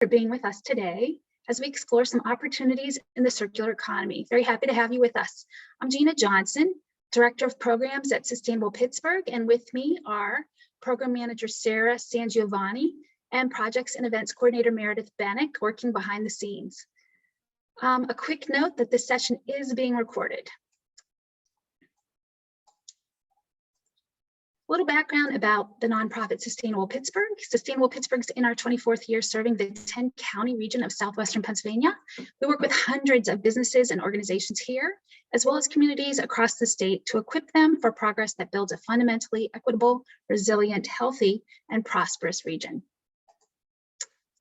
for being with us today as we explore some opportunities in the circular economy. Very happy to have you with us. I'm Gina Johnson, Director of Programs at Sustainable Pittsburgh, and with me are Program Manager Sarah Sangiovanni and Projects and Events Coordinator Meredith Bennick, working behind the scenes. A quick note that this session is being recorded. A little background about the nonprofit Sustainable Pittsburgh. Sustainable Pittsburgh's in our 24th year serving the 10-county region of southwestern Pennsylvania. We work with hundreds of businesses and organizations here, as well as communities across the state to equip them for progress that builds a fundamentally equitable, resilient, healthy, and prosperous region.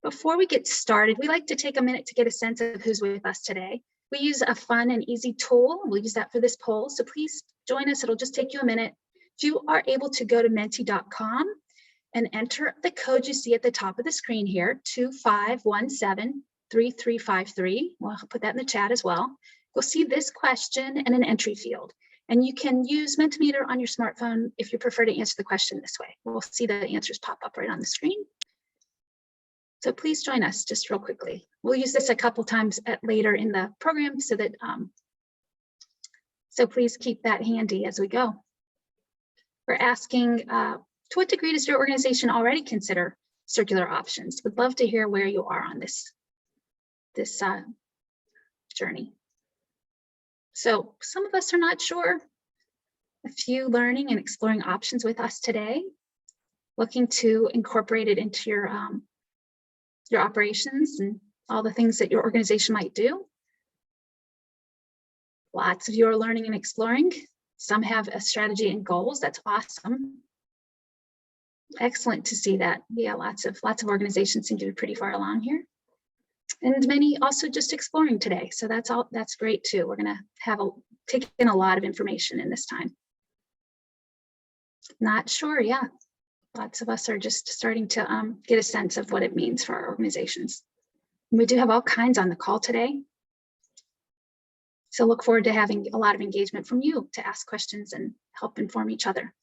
Before we get started, we like to take a minute to get a sense of who's with us today. We use a fun and easy tool. We'll use that for this poll, so please join us. It'll just take you a minute. If you are able to go to menti.com and enter the code you see at the top of the screen here, 25173353. We'll put that in the chat as well. You'll see this question and an entry field. And you can use Mentimeter on your smartphone if you prefer to answer the question this way. We'll see the answers pop up right on the screen. So please join us just real quickly. We'll use this a couple times later in the program so that, so please keep that handy as we go. We're asking, to what degree does your organization already consider circular options? Would love to hear where you are on this journey. So some of us are not sure. A few learning and exploring options with us today, looking to incorporate it into your operations and all the things that your organization might do. Lots of you are learning and exploring. Some have a strategy and goals. That's awesome. Excellent to see that. Yeah, lots of organizations seem to be pretty far along here. And many also just exploring today. So that's great too. We're gonna take in a lot of information in this time. Not sure, yeah. Lots of us are just starting to get a sense of what it means for our organizations. And we do have all kinds on the call today. So look forward to having a lot of engagement from you to ask questions and help inform each other.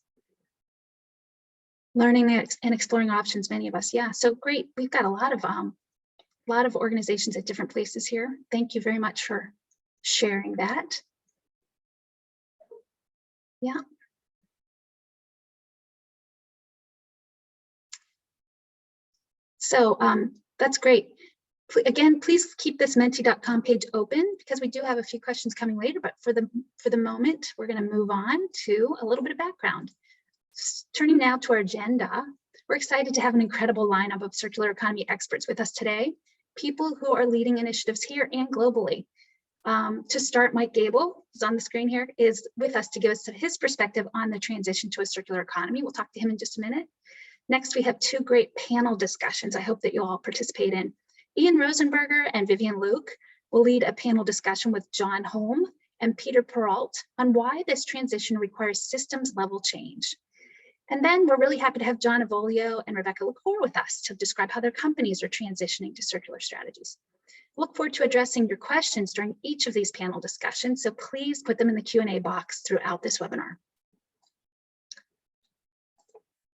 Learning and exploring options, many of us, yeah. So great, we've got a lot of organizations at different places here. Thank you very much for sharing that. Yeah. So that's great. Again, please keep this menti.com page open because we do have a few questions coming later, but for the moment, we're going to move on to a little bit of background. Turning now to our agenda, we're excited to have an incredible lineup of circular economy experts with us today, people who are leading initiatives here and globally. To start, Mike Gable, who's on the screen here, is with us to give us his perspective on the transition to a circular economy. We'll talk to him in just a minute. Next, we have two great panel discussions I hope that you'll all participate in. Ian Rosenberger and Vivian Luke will lead a panel discussion with John Holm and Peter Peralt on why this transition requires systems level change. And then we're really happy to have John Avolio and Rebecca LaCour with us to describe how their companies are transitioning to circular strategies. Look forward to addressing your questions during each of these panel discussions, so please put them in the Q&A box throughout this webinar.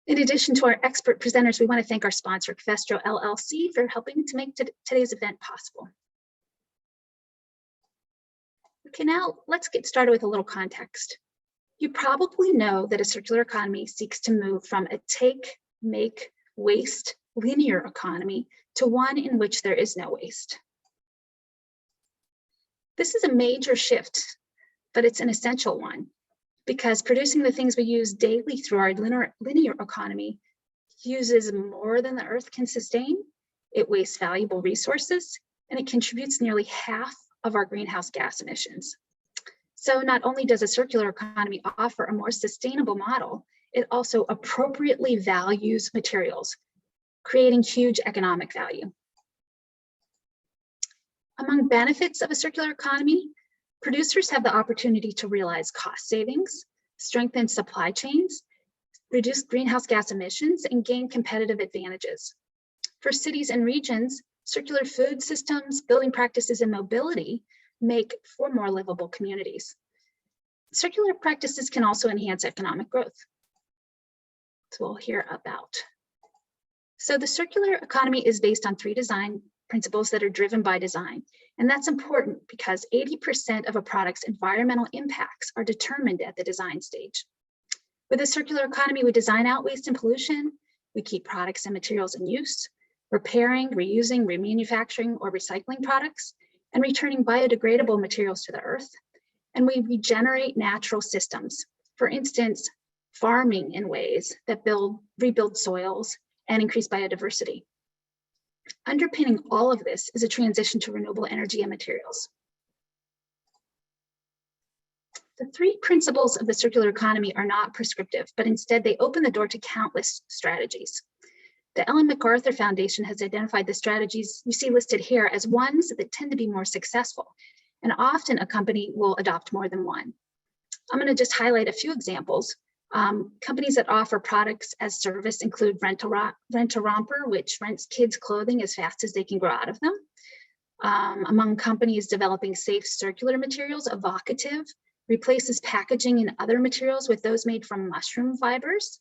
In addition to our expert presenters, we want to thank our sponsor, Covestro LLC, for helping to make today's event possible. Okay, now let's get started with a little context. You probably know that a circular economy seeks to move from a take, make, waste, linear economy to one in which there is no waste. This is a major shift, but it's an essential one, because producing the things we use daily through our linear economy uses more than the earth can sustain, it wastes valuable resources, and it contributes nearly half of our greenhouse gas emissions. So not only does a circular economy offer a more sustainable model, it also appropriately values materials, creating huge economic value. Among benefits of a circular economy, producers have the opportunity to realize cost savings, strengthen supply chains, reduce greenhouse gas emissions, and gain competitive advantages. For cities and regions, circular food systems, building practices, and mobility make for more livable communities. Circular practices can also enhance economic growth. So we'll hear about So the circular economy is based on 3 design principles that are driven by design. And that's important because 80% of a product's environmental impacts are determined at the design stage. With a circular economy, we design out waste and pollution, we keep products and materials in use, repairing, reusing, remanufacturing, or recycling products, and returning biodegradable materials to the earth. And we regenerate natural systems. For instance, farming in ways that rebuild soils and increase biodiversity. Underpinning all of this is a transition to renewable energy and materials. The 3 principles of the circular economy are not prescriptive, but instead they open the door to countless strategies. The Ellen MacArthur Foundation has identified the strategies you see listed here as ones that tend to be more successful, and often a company will adopt more than one. I'm going to just highlight a few examples. Companies that offer products as service include Rent-A-Romper, which rents kids' clothing as fast as they can grow out of them. Among companies developing safe circular materials, Evocative replaces packaging and other materials with those made from mushroom fibers.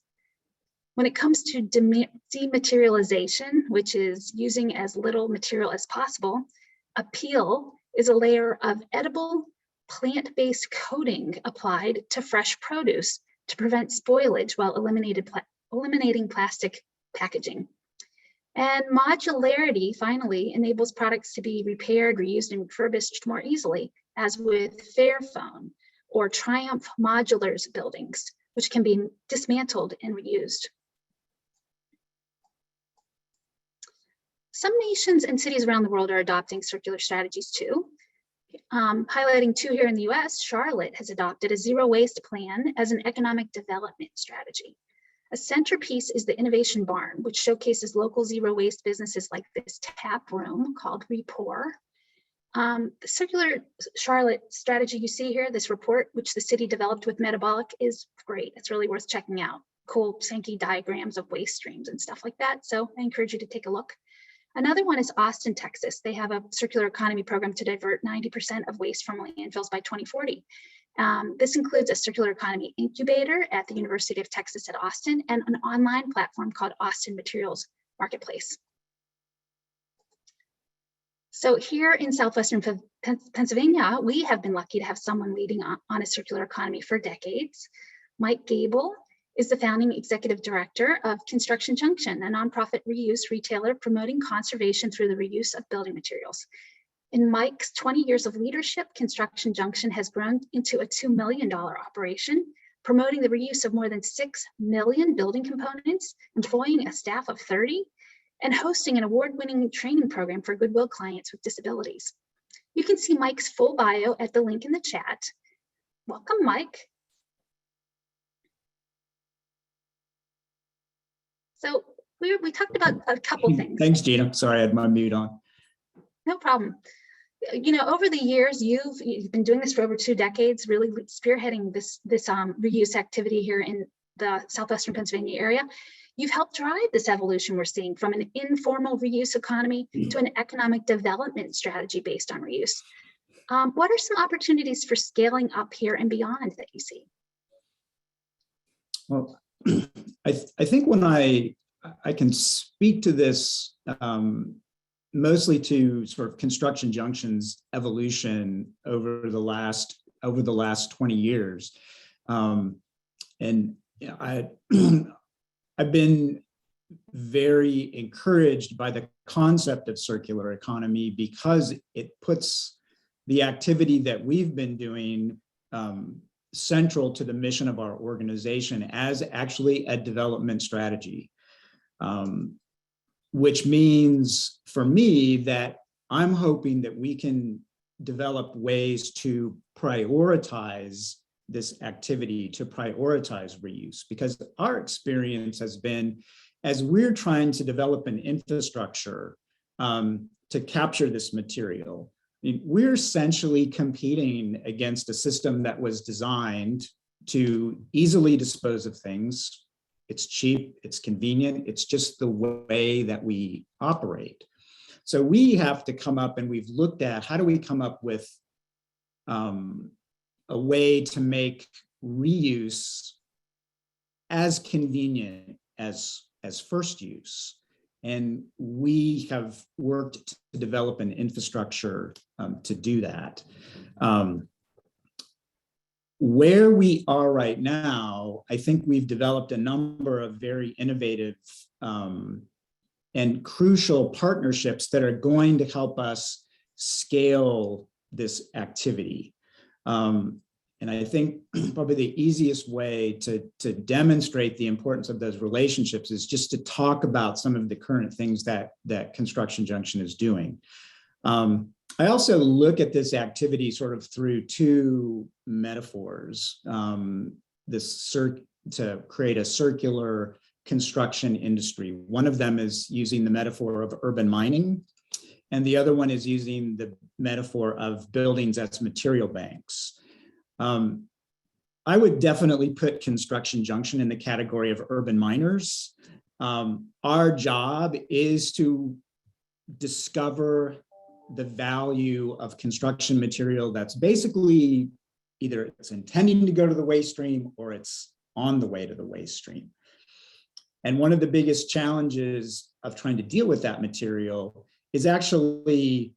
When it comes to dematerialization, which is using as little material as possible, Appeal is a layer of edible plant-based coating applied to fresh produce to prevent spoilage while eliminating plastic packaging. And modularity, finally, enables products to be repaired, reused, and refurbished more easily, as with Fairphone or Triumph Modulars buildings, which can be dismantled and reused. Some nations and cities around the world are adopting circular strategies too. Highlighting 2 here in the US, Charlotte has adopted a zero waste plan as an economic development strategy. A centerpiece is the Innovation Barn, which showcases local zero waste businesses like this tap room called Repour. The circular Charlotte strategy you see here, this report, which the city developed with Metabolic, is great. It's really worth checking out. Cool Sankey diagrams of waste streams and stuff like that. So I encourage you to take a look. Another one is Austin, Texas. They have a circular economy program to divert 90% of waste from landfills by 2040. This includes a circular economy incubator at the University of Texas at Austin and an online platform called Austin Materials Marketplace. So here in Southwestern Pennsylvania, we have been lucky to have someone leading on a circular economy for decades. Mike Gable is the founding executive director of Deconstruction Junction, a nonprofit reuse retailer promoting conservation through the reuse of building materials. In Mike's 20 years of leadership, Deconstruction Junction has grown into a $2 million operation, promoting the reuse of more than 6 million building components, employing a staff of 30, and hosting an award-winning training program for Goodwill clients with disabilities. You can see Mike's full bio at the link in the chat. Welcome, Mike. So we talked about a couple things. Thanks, Gina. Sorry, I had my mute on. No problem. You know, over the years, you've been doing this for over 2 decades, really spearheading this reuse activity here in the Southwestern Pennsylvania area. You've helped drive this evolution we're seeing from an informal reuse economy to an economic development strategy based on reuse. What are some opportunities for scaling up here and beyond that you see? Well, I think when I can speak to this mostly to sort of Construction Junction's evolution over the last 20 years, and you know, I've been very encouraged by the concept of circular economy because it puts the activity that we've been doing central to the mission of our organization as actually a development strategy, which means for me that I'm hoping that we can develop ways to prioritize this activity, to prioritize reuse, because our experience has been, as we're trying to develop an infrastructure to capture this material, we're essentially competing against a system that was designed to easily dispose of things. It's cheap, it's convenient, it's just the way that we operate. So we have to come up, and we've looked at how do we come up with a way to make reuse as convenient as first use. And we have worked to develop an infrastructure to do that. Where we are right now, I think we've developed a number of very innovative and crucial partnerships that are going to help us scale this activity. And I think probably the easiest way to demonstrate the importance of those relationships is just to talk about some of the current things that Construction Junction is doing. I also look at this activity sort of through two metaphors, to create a circular construction industry. One of them is using the metaphor of urban mining, and the other one is using the metaphor of buildings as material banks. I would definitely put Construction Junction in the category of urban miners. Our job is to discover the value of construction material that's basically either it's intending to go to the waste stream or it's on the way to the waste stream. And one of the biggest challenges of trying to deal with that material is actually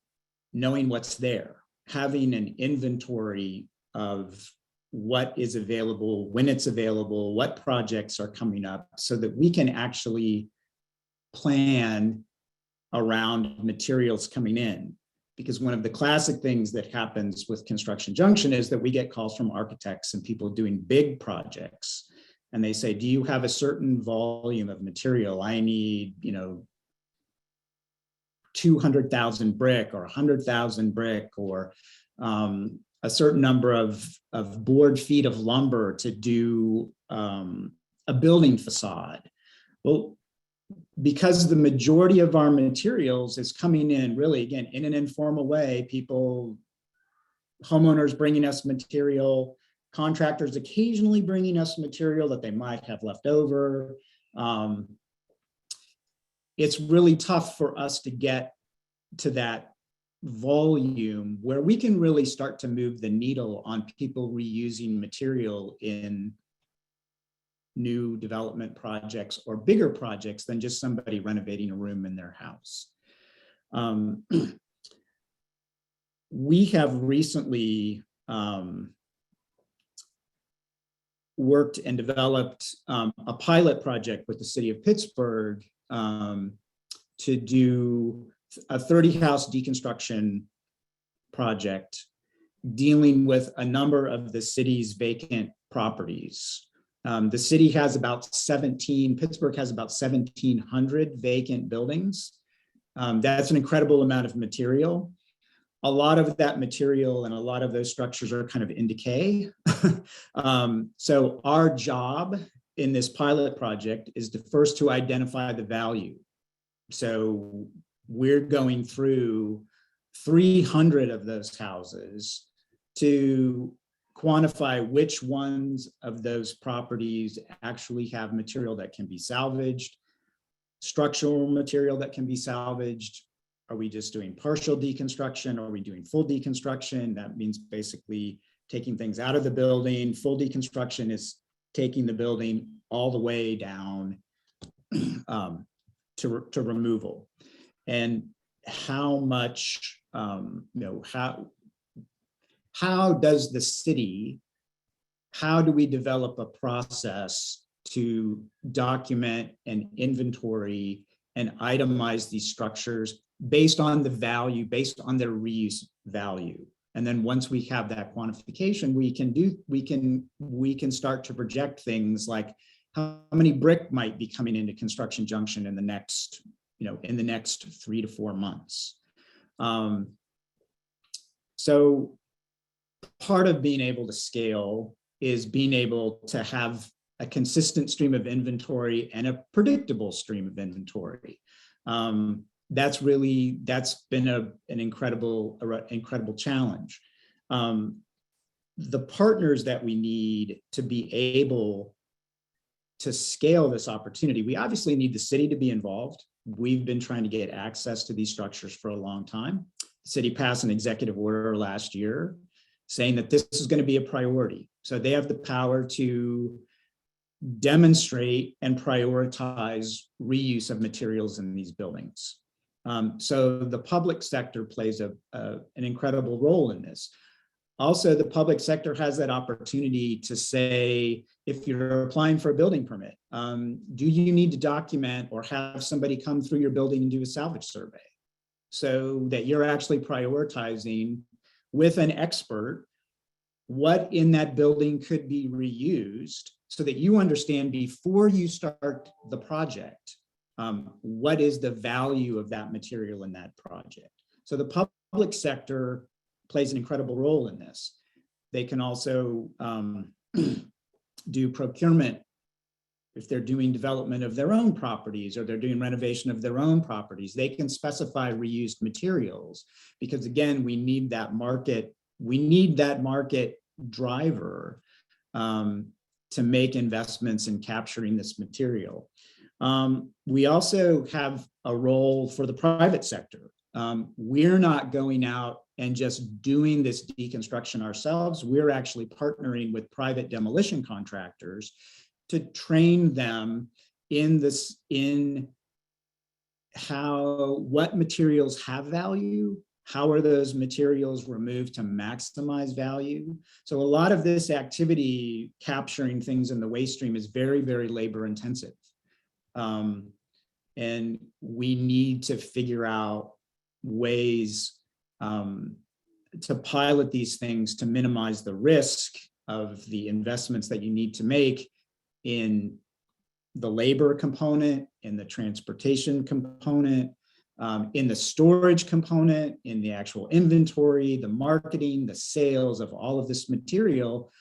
knowing what's there, having an inventory of what is available, when it's available, what projects are coming up, so that we can actually plan around materials coming in. Because one of the classic things that happens with Construction Junction is that we get calls from architects and people doing big projects. And they say, do you have a certain volume of material? I need, 200,000 brick or 100,000 brick, or a certain number of board feet of lumber to do a building facade. Well, because the majority of our materials is coming in really, again, in an informal way, homeowners bringing us material, contractors occasionally bringing us material that they might have left over. It's really tough for us to get to that volume where we can really start to move the needle on people reusing material in new development projects or bigger projects than just somebody renovating a room in their house. We have recently worked and developed a pilot project with the city of Pittsburgh to do a 30-house deconstruction project dealing with a number of the city's vacant properties. The city has Pittsburgh has about 1,700 vacant buildings. That's an incredible amount of material. A lot of that material and a lot of those structures are kind of in decay. So our job in this pilot project is first to identify the value. So we're going through 300 of those houses to quantify which ones of those properties actually have material that can be salvaged, structural material that can be salvaged. Are we just doing partial deconstruction? Are we doing full deconstruction? That means basically taking things out of the building. Full deconstruction is taking the building all the way down to removal. And how much, how does the city, how do we develop a process to document and inventory and itemize these structures based on the value, based on their reuse value? And then once we have that quantification, we can start to project things like how many brick might be coming into Construction Junction in the next 3 to 4 months. So part of being able to scale is being able to have a consistent stream of inventory and a predictable stream of inventory. That's been an incredible challenge. The partners that we need to be able to scale this opportunity, we obviously need the city to be involved. We've been trying to get access to these structures for a long time. The city passed an executive order last year saying that this is going to be a priority. So they have the power to demonstrate and prioritize reuse of materials in these buildings. So the public sector plays an incredible role in this. Also, the public sector has that opportunity to say, if you're applying for a building permit, do you need to document or have somebody come through your building and do a salvage survey, so that you're actually prioritizing with an expert what in that building could be reused, so that you understand before you start the project, what is the value of that material in that project. So the public sector plays an incredible role in this. They can also do procurement if they're doing development of their own properties, or they're doing renovation of their own properties. They can specify reused materials, because again, we need that market driver to make investments in capturing this material. We also have a role for the private sector. We're not going out and just doing this deconstruction ourselves. We're actually partnering with private demolition contractors to train them in what materials have value, how are those materials removed to maximize value. So a lot of this activity, capturing things in the waste stream, is very, very labor intensive. And we need to figure out ways to pilot these things to minimize the risk of the investments that you need to make in the labor component, in the transportation component, in the storage component, in the actual inventory, the marketing, the sales of all of this material.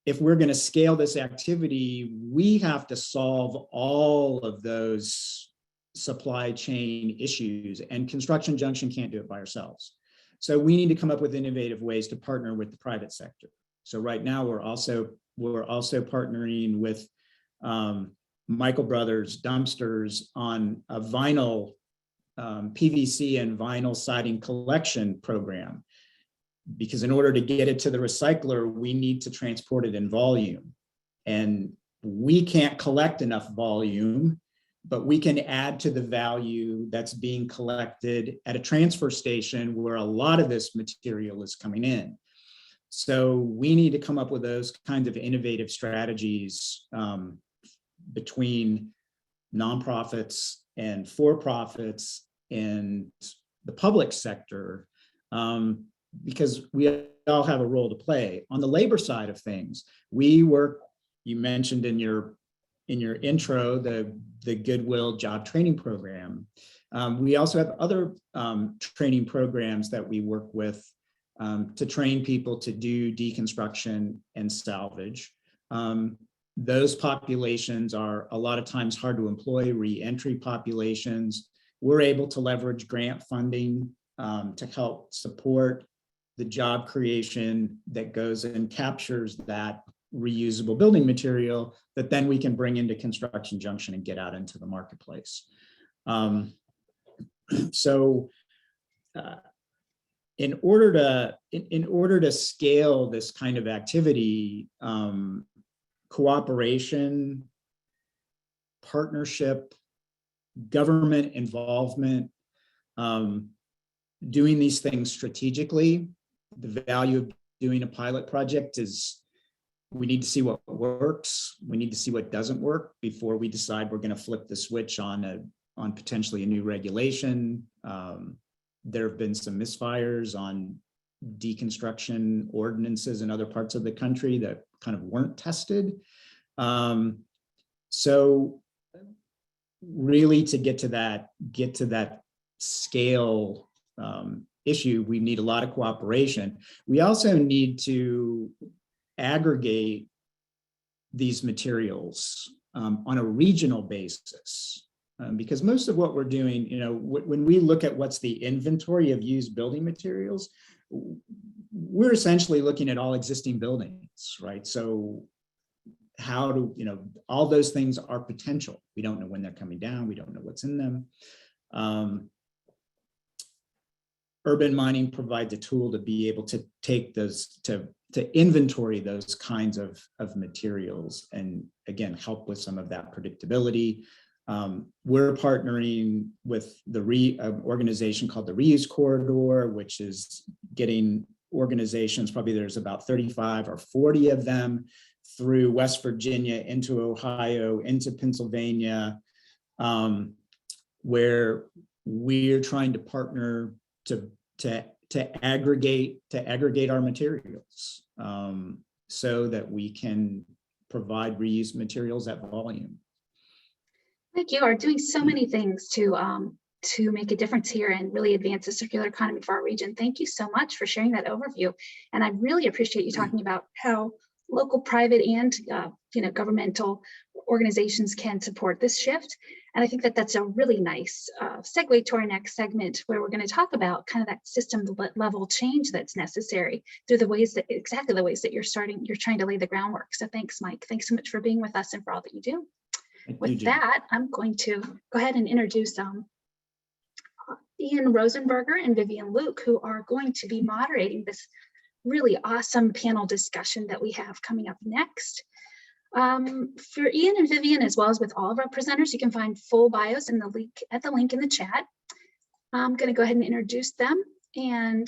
If we're going to scale this activity, we have to solve all of those supply chain issues, and Construction Junction can't do it by ourselves. So we need to come up with innovative ways to partner with the private sector. So right now we're also partnering with Michael Brothers Dumpsters on a vinyl, PVC and vinyl siding collection program, because in order to get it to the recycler, we need to transport it in volume, and we can't collect enough volume, but we can add to the value that's being collected at a transfer station where a lot of this material is coming in. So we need to come up with those kinds of innovative strategies between nonprofits and for-profits and the public sector, because we all have a role to play. On the labor side of things, we work, you mentioned in your intro, the Goodwill Job Training Program. We also have other training programs that we work with to train people to do deconstruction and salvage. Those populations are a lot of times hard to employ, re-entry populations. We're able to leverage grant funding to help support the job creation that goes and captures that reusable building material that then we can bring into Construction Junction and get out into the marketplace. In order to scale this kind of activity, cooperation, partnership, government involvement, doing these things strategically. The value of doing a pilot project is, we need to see what works. We need to see what doesn't work before we decide we're going to flip the switch on potentially a new regulation. There have been some misfires on deconstruction ordinances in other parts of the country that kind of weren't tested. So really, to get to that scale issue, we need a lot of cooperation. We also need to aggregate these materials on a regional basis. Because most of what we're doing, when we look at what's the inventory of used building materials, we're essentially looking at all existing buildings, right? So how do, all those things are potential. We don't know when they're coming down. We don't know what's in them. Urban mining provides a tool to be able to take those, to inventory those kinds of materials and again, help with some of that predictability. We're partnering with the organization called the Reuse Corridor, which is getting organizations, probably there's about 35 or 40 of them, through West Virginia, into Ohio, into Pennsylvania, where we're trying to partner to aggregate our materials so that we can provide reused materials at volume. Thank you. Are doing so many things to make a difference here and really advance the circular economy for our region. Thank you so much for sharing that overview. And I really appreciate you talking about how local, private, and governmental organizations can support this shift. And I think that that's a really nice segue to our next segment, where we're going to talk about kind of that system level change that's necessary through exactly the ways that you're trying to lay the groundwork. So thanks, Mike. Thanks so much for being with us and for all that you do. With that, I'm going to go ahead and introduce Ian Rosenberger and Vivian Luke, who are going to be moderating this really awesome panel discussion that we have coming up next. For Ian and Vivian, as well as with all of our presenters, you can find full bios in the link in the chat. I'm going to go ahead and introduce them. And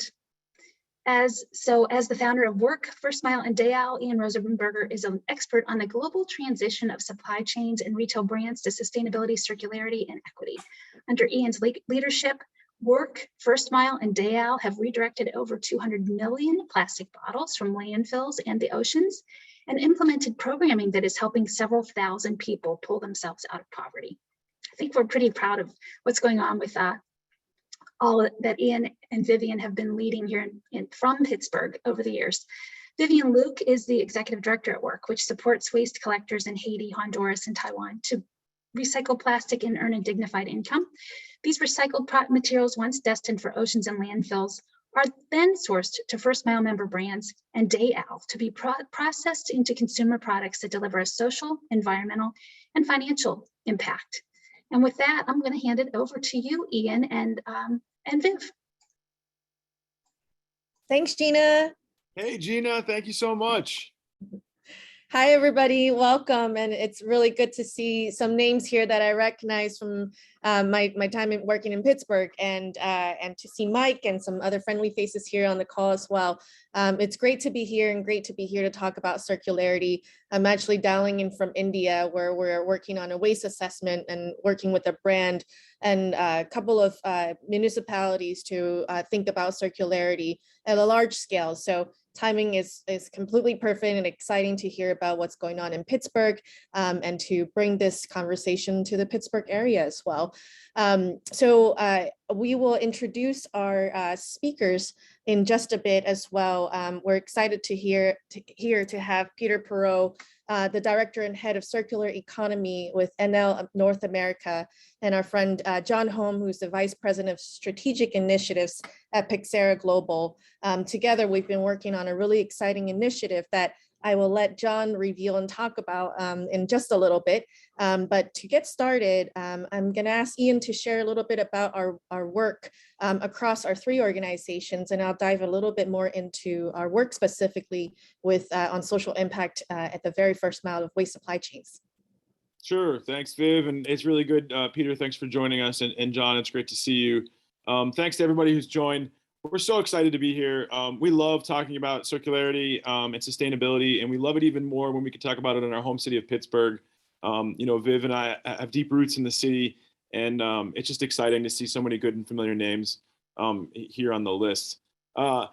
as the founder of Work, First Mile, and Dayal, Ian Rosenberger is an expert on the global transition of supply chains and retail brands to sustainability, circularity, and equity. Under Ian's leadership, Work, First Mile, and Dayal have redirected over 200 million plastic bottles from landfills and the oceans, and implemented programming that is helping several thousand people pull themselves out of poverty. I think we're pretty proud of what's going on with all that Ian and Vivian have been leading here from Pittsburgh over the years. Vivian Luke is the executive director at Work, which supports waste collectors in Haiti, Honduras, and Taiwan to recycle plastic and earn a dignified income. These recycled materials, once destined for oceans and landfills, are then sourced to First Mile member brands and Dayal to be processed into consumer products that deliver a social, environmental, and financial impact. And with that, I'm going to hand it over to you, Ian and Viv. Thanks, Gina. Hey, Gina, thank you so much. Hi, everybody. Welcome. And it's really good to see some names here that I recognize from my time working in Pittsburgh, and to see Mike and some other friendly faces here on the call as well. It's great to be here and great to be here to talk about circularity. I'm actually dialing in from India, where we're working on a waste assessment and working with a brand and a couple of municipalities to think about circularity at a large scale. So timing is completely perfect, and exciting to hear about what's going on in Pittsburgh, and to bring this conversation to the Pittsburgh area as well. We will introduce our speakers in just a bit as well. We're excited to have Peter Perot, the director and head of circular economy with NL North America, and our friend John Holm, who's the vice president of strategic initiatives at Pixera Global. Together, we've been working on a really exciting initiative that I will let John reveal and talk about in just a little bit. But to get started, I'm going to ask Ian to share a little bit about our work across our three organizations, and I'll dive a little bit more into our work specifically with on social impact at the very first mile of waste supply chains. Sure, thanks, Viv, and it's really good. Peter, thanks for joining us, and John, it's great to see you. Thanks to everybody who's joined. We're so excited to be here. We love talking about circularity and sustainability, and we love it even more when we can talk about it in our home city of Pittsburgh. Viv and I have deep roots in the city, and it's just exciting to see so many good and familiar names here on the list. What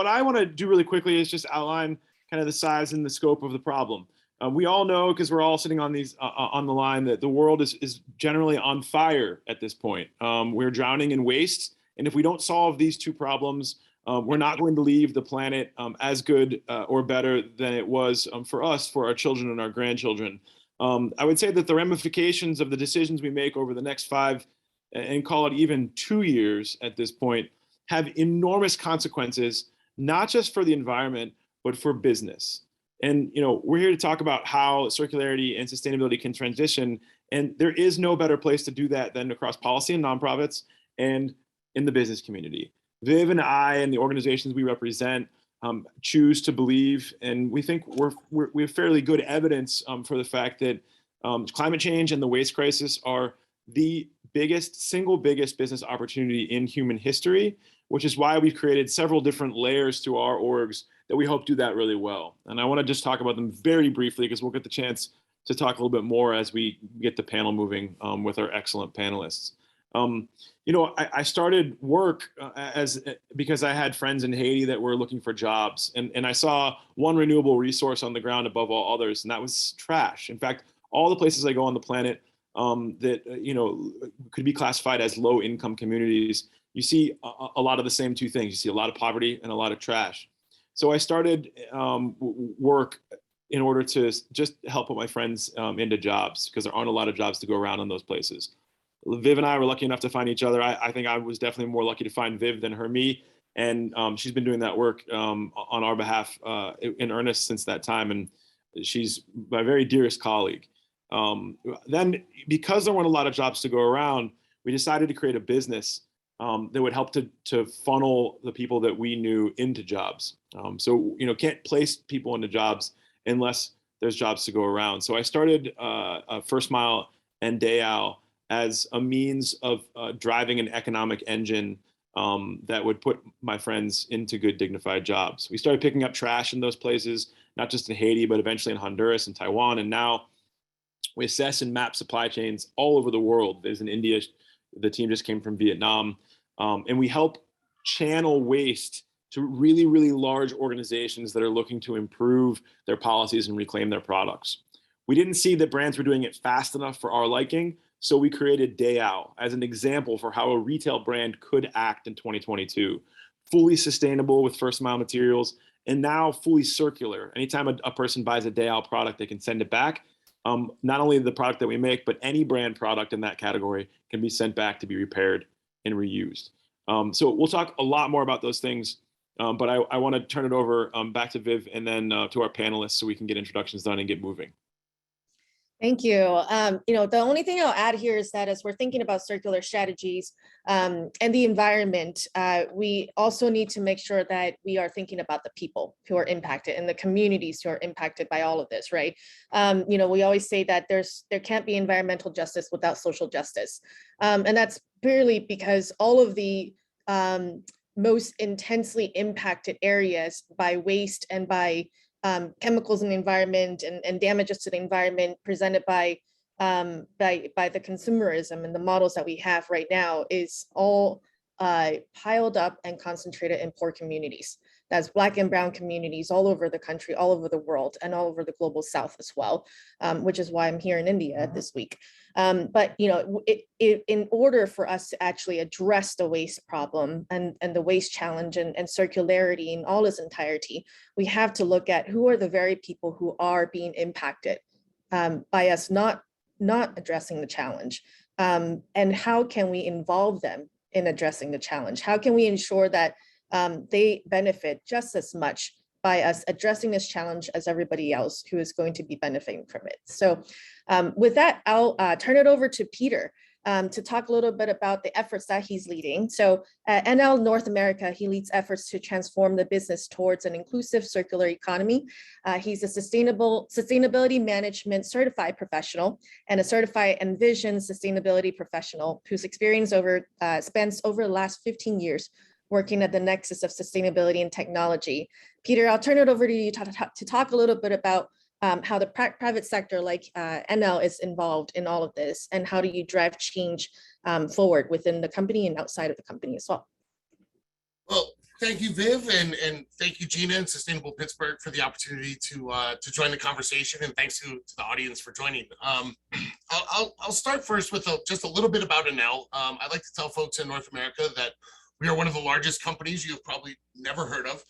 I want to do really quickly is just outline kind of the size and the scope of the problem. We all know, because we're all sitting on the line, that the world is generally on fire at this point. We're drowning in waste. And if we don't solve these two problems, we're not going to leave the planet as good or better than it was for us, for our children and our grandchildren. I would say that the ramifications of the decisions we make over the next 5 and call it even 2 years at this point have enormous consequences, not just for the environment, but for business. And we're here to talk about how circularity and sustainability can transition. And there is no better place to do that than across policy and nonprofits and in the business community. Viv and I and the organizations we represent choose to believe. And we think we have fairly good evidence for the fact that climate change and the waste crisis are the single biggest business opportunity in human history, which is why we've created several different layers to our orgs that we hope do that really well. And I want to just talk about them very briefly because we'll get the chance to talk a little bit more as we get the panel moving with our excellent panelists. I started work because I had friends in Haiti that were looking for jobs, and I saw one renewable resource on the ground above all others, and that was trash. In fact, all the places I go on the planet that could be classified as low-income communities, you see a lot of the same two things. You see a lot of poverty and a lot of trash. So I started work in order to just help put my friends into jobs, because there aren't a lot of jobs to go around in those places. Viv and I were lucky enough to find each other. I think I was definitely more lucky to find Viv than me. And she's been doing that work on our behalf in earnest since that time. And she's my very dearest colleague. Then, because there weren't a lot of jobs to go around, we decided to create a business that would help to funnel the people that we knew into jobs. So, can't place people into jobs unless there's jobs to go around. So I started First Mile and Day-Owl as a means of driving an economic engine that would put my friends into good, dignified jobs. We started picking up trash in those places, not just in Haiti, but eventually in Honduras and Taiwan. And now we assess and map supply chains all over the world. There's in India, the team just came from Vietnam. And we help channel waste to really, really large organizations that are looking to improve their policies and reclaim their products. We didn't see that brands were doing it fast enough for our liking, so we created Day-Owl as an example for how a retail brand could act in 2022. Fully sustainable with first mile materials, and now fully circular. Anytime a person buys a Day-Owl product, they can send it back. Not only the product that we make, but any brand product in that category can be sent back to be repaired and reused. So we'll talk a lot more about those things, but I want to turn it over back to Viv and then to our panelists so we can get introductions done and get moving. Thank you. The only thing I'll add here is that as we're thinking about circular strategies and the environment, we also need to make sure that we are thinking about the people who are impacted and the communities who are impacted by all of this, right? We always say that there can't be environmental justice without social justice. And that's purely because all of the most intensely impacted areas by waste and by chemicals in the environment and damages to the environment presented by the consumerism and the models that we have right now is all piled up and concentrated in poor communities. That's Black and brown communities all over the country, all over the world, and all over the global South as well, which is why I'm here in India this week. But in order for us to actually address the waste problem and the waste challenge and circularity in all its entirety, we have to look at who are the very people who are being impacted by us not addressing the challenge, and how can we involve them in addressing the challenge? How can we ensure that they benefit just as much by us addressing this challenge as everybody else who is going to be benefiting from it? So with that, I'll turn it over to Peter to talk a little bit about the efforts that he's leading. So at NL North America, he leads efforts to transform the business towards an inclusive circular economy. He's a sustainability management certified professional and a certified Envision sustainability professional whose experience spans over the last 15 years working at the nexus of sustainability and technology. Peter, I'll turn it over to you to talk a little bit about how the private sector like NL is involved in all of this, and how do you drive change forward within the company and outside of the company as well. Well, thank you, Viv, and thank you, Gina and Sustainable Pittsburgh, for the opportunity to join the conversation, and thanks to the audience for joining. I'll start first with just a little bit about NL. I'd like to tell folks in North America that we are one of the largest companies you've probably never heard of.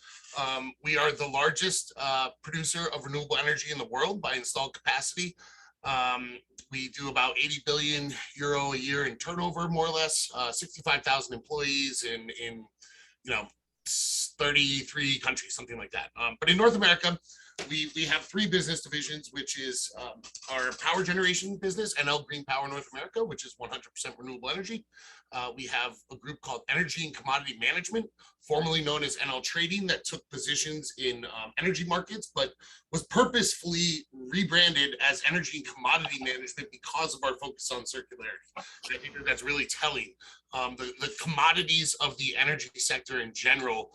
We are the largest producer of renewable energy in the world by installed capacity. We do about 80 billion euro a year in turnover, more or less, 65,000 employees in 33 countries, something like that. But in North America, we have three business divisions, which is our power generation business, NL Green Power North America, which is 100% renewable energy. We have a group called Energy and Commodity Management, formerly known as NL Trading, that took positions in energy markets, but was purposefully rebranded as Energy and Commodity Management because of our focus on circularity. And I think that's really telling. The commodities of the energy sector in general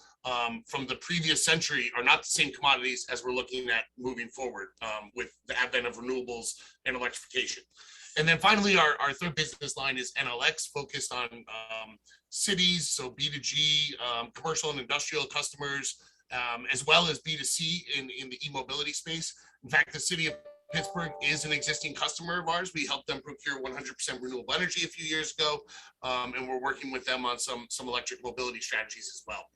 from the previous century are not the same commodities as we're looking at moving forward with the advent of renewables and electrification. And then finally, our third business line is NLX, focused on cities, so B2G, commercial and industrial customers, as well as B2C in the e-mobility space. In fact, the city of Pittsburgh is an existing customer of ours. We helped them procure 100% renewable energy a few years ago, and we're working with them on some electric mobility strategies as well.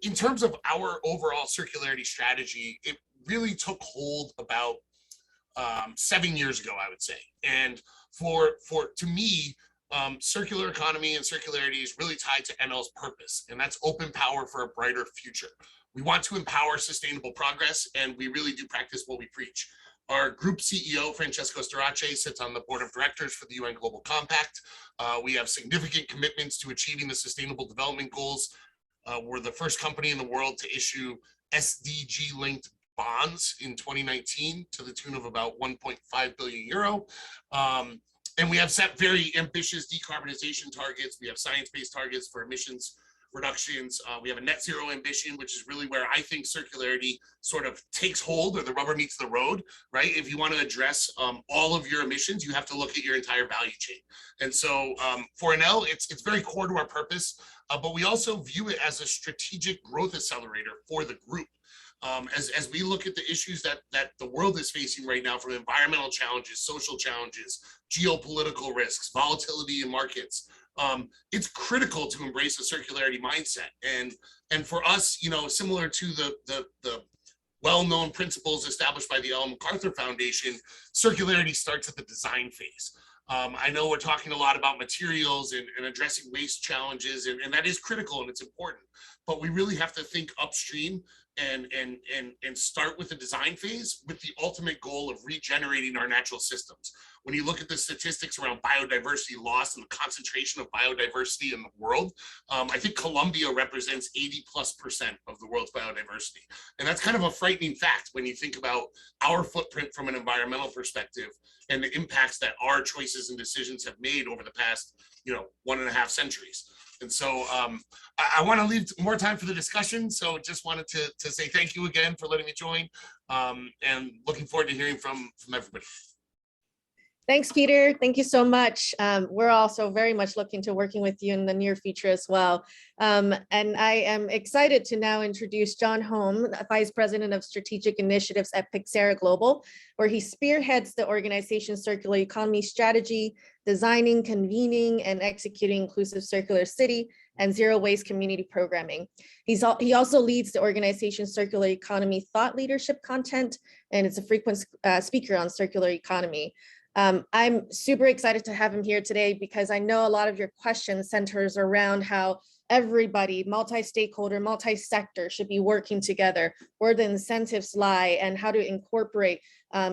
In terms of our overall circularity strategy, it really took hold about 7 years ago, I would say. And to me, circular economy and circularity is really tied to NL's purpose, and that's open power for a brighter future. We want to empower sustainable progress, and we really do practice what we preach. Our group CEO, Francesco Starace, sits on the board of directors for the UN Global Compact. We have significant commitments to achieving the Sustainable Development Goals. We're the first company in the world to issue SDG-linked bonds in 2019 to the tune of about 1.5 billion euro. And we have set very ambitious decarbonization targets. We have science-based targets for emissions reductions. We have a net zero ambition, which is really where I think circularity sort of takes hold, or the rubber meets the road, right? If you want to address all of your emissions, you have to look at your entire value chain. And so for NL, it's very core to our purpose, but we also view it as a strategic growth accelerator for the group. As we look at the issues that the world is facing right now, from environmental challenges, social challenges, geopolitical risks, volatility in markets, it's critical to embrace a circularity mindset. And for us, you know, similar to the well-known principles established by the Ellen MacArthur Foundation, circularity starts at the design phase. I know we're talking a lot about materials and addressing waste challenges, and that is critical and it's important, but we really have to think upstream and start with the design phase with the ultimate goal of regenerating our natural systems. When you look at the statistics around biodiversity loss and the concentration of biodiversity in the world, I think Colombia represents 80+% of the world's biodiversity. And that's kind of a frightening fact when you think about our footprint from an environmental perspective and the impacts that our choices and decisions have made over the past, 1.5 centuries. And so I want to leave more time for the discussion. So just wanted to say thank you again for letting me join, and looking forward to hearing from everybody. Thanks, Peter. Thank you so much. We're also very much looking to working with you in the near future as well. And I am excited to now introduce John Holm, Vice President of Strategic Initiatives at Pixera Global, where he spearheads the organization's circular economy strategy, designing, convening, and executing inclusive circular city and zero waste community programming. He also leads the organization's circular economy thought leadership content, and is a frequent speaker on circular economy. I'm super excited to have him here today because I know a lot of your questions centers around how everybody, multi-stakeholder, multi-sector should be working together, where the incentives lie, and how to incorporate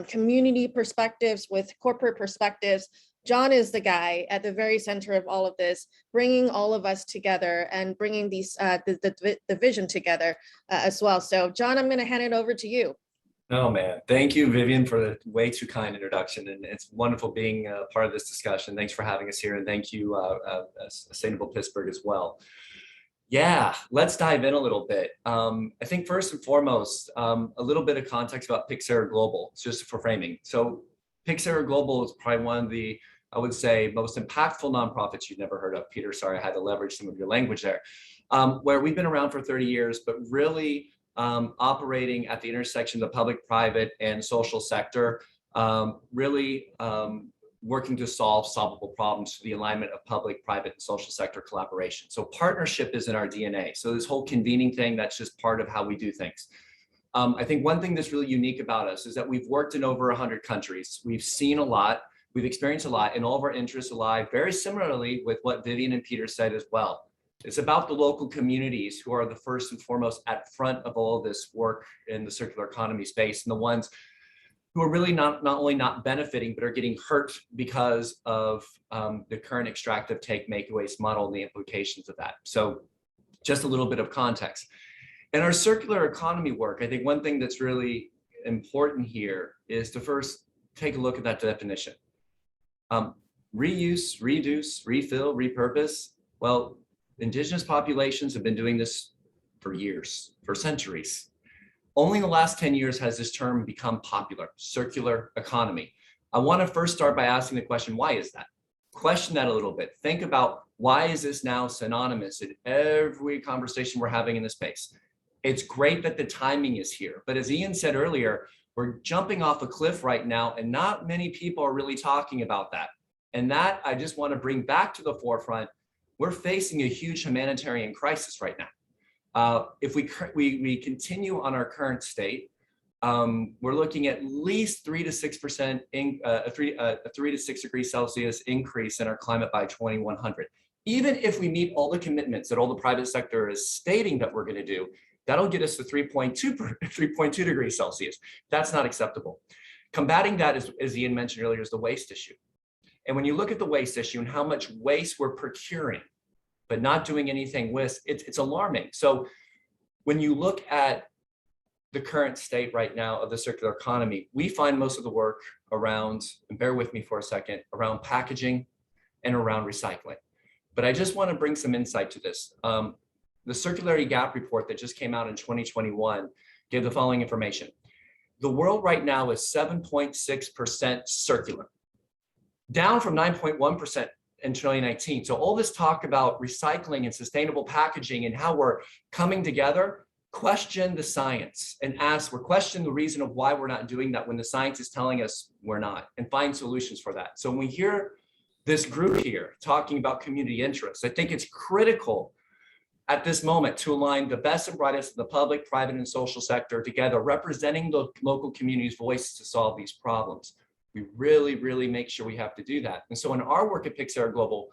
community perspectives with corporate perspectives. John is the guy at the very center of all of this, bringing all of us together and bringing these the vision together as well. So John, I'm going to hand it over to you. Oh man, thank you, Vivian, for the way too kind introduction, and it's wonderful being part of this discussion. Thanks for having us here, and thank you, Sustainable Pittsburgh as well. Yeah, let's dive in a little bit. I think first and foremost, a little bit of context about Pixera Global, just for framing. So Pixera Global is probably one of the, I would say, most impactful nonprofits you've never heard of. Peter, sorry, I had to leverage some of your language there, where we've been around for 30 years, but really operating at the intersection of the public, private, and social sector, really working to solve solvable problems through the alignment of public, private, and social sector collaboration. So partnership is in our DNA. So this whole convening thing, that's just part of how we do things. I think one thing that's really unique about us is that we've worked in over 100 countries. We've seen a lot, we've experienced a lot, and all of our interests lie very similarly with what Vivian and Peter said as well. It's about the local communities who are the first and foremost at front of all of this work in the circular economy space, and the ones who are really not only not benefiting, but are getting hurt because of the current extractive take, make, waste model and the implications of that. So just a little bit of context. In our circular economy work, I think one thing that's really important here is to first take a look at that definition. Reuse, reduce, refill, repurpose. Well, indigenous populations have been doing this for years, for centuries. Only in the last 10 years has this term become popular, circular economy. I want to first start by asking the question, why is that? Question that a little bit. Think about, why is this now synonymous in every conversation we're having in this space? It's great that the timing is here, but as Ian said earlier, we're jumping off a cliff right now, and not many people are really talking about that. And that I just want to bring back to the forefront. We're facing a huge humanitarian crisis right now. If we continue on our current state, we're looking at least 3 to 6% a 3 to 6 degrees Celsius increase in our climate by 2100. Even if we meet all the commitments that all the private sector is stating that we're going to do, that'll get us to 3.2 degrees Celsius. That's not acceptable. Combating that, as Ian mentioned earlier, is the waste issue. And when you look at the waste issue and how much waste we're procuring, but not doing anything with, it's alarming. So when you look at the current state right now of the circular economy, we find most of the work around, and bear with me for a second, around packaging and around recycling. But I just want to bring some insight to this. The Circularity Gap report that just came out in 2021 gave the following information. The world right now is 7.6% circular, down from 9.1% in 2019. So all this talk about recycling and sustainable packaging and how we're coming together, question the science and question the reason of why we're not doing that when the science is telling us we're not, and find solutions for that. So when we hear this group here talking about community interests, I think it's critical at this moment to align the best and brightest of the public, private, and social sector together, representing the local community's voices to solve these problems. We really, really make sure we have to do that. And so in our work at Pixar Global,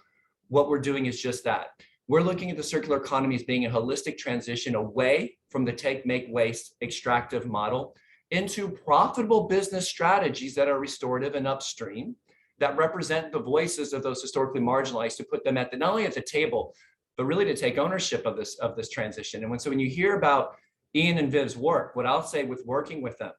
what we're doing is just that. We're looking at the circular economy as being a holistic transition away from the take, make, waste, extractive model into profitable business strategies that are restorative and upstream, that represent the voices of those historically marginalized, to put them at not only at the table, but really to take ownership of this transition. And so when you hear about Ian and Viv's work, what I'll say with working with them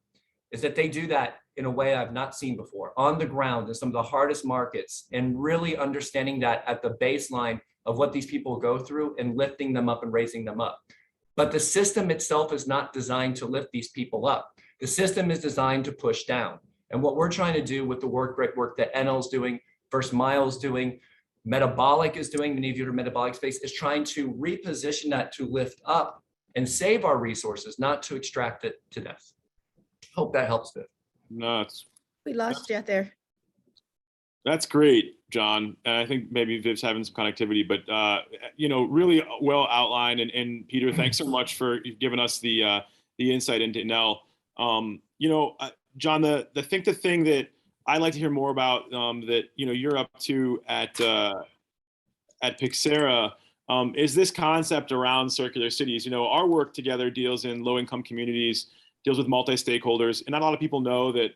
is that they do that in a way I've not seen before, on the ground in some of the hardest markets, and really understanding that at the baseline of what these people go through and lifting them up and raising them up. But the system itself is not designed to lift these people up. The system is designed to push down. And what we're trying to do with the great work that NL's doing, First Mile's doing, Metabolic is doing, many of you are in metabolic space, is trying to reposition that to lift up and save our resources, not to extract it to death. Hope that helps, Viv. No, We lost you out there. that's great, John. And I think maybe Viv's having some connectivity, but really well outlined. And Peter, thanks so much for giving us the insight into Nell. John, the thing that I'd like to hear more about that you're up to at Pixera is this concept around circular cities. Our work together deals in low-income communities, deals with multi-stakeholders, and not a lot of people know that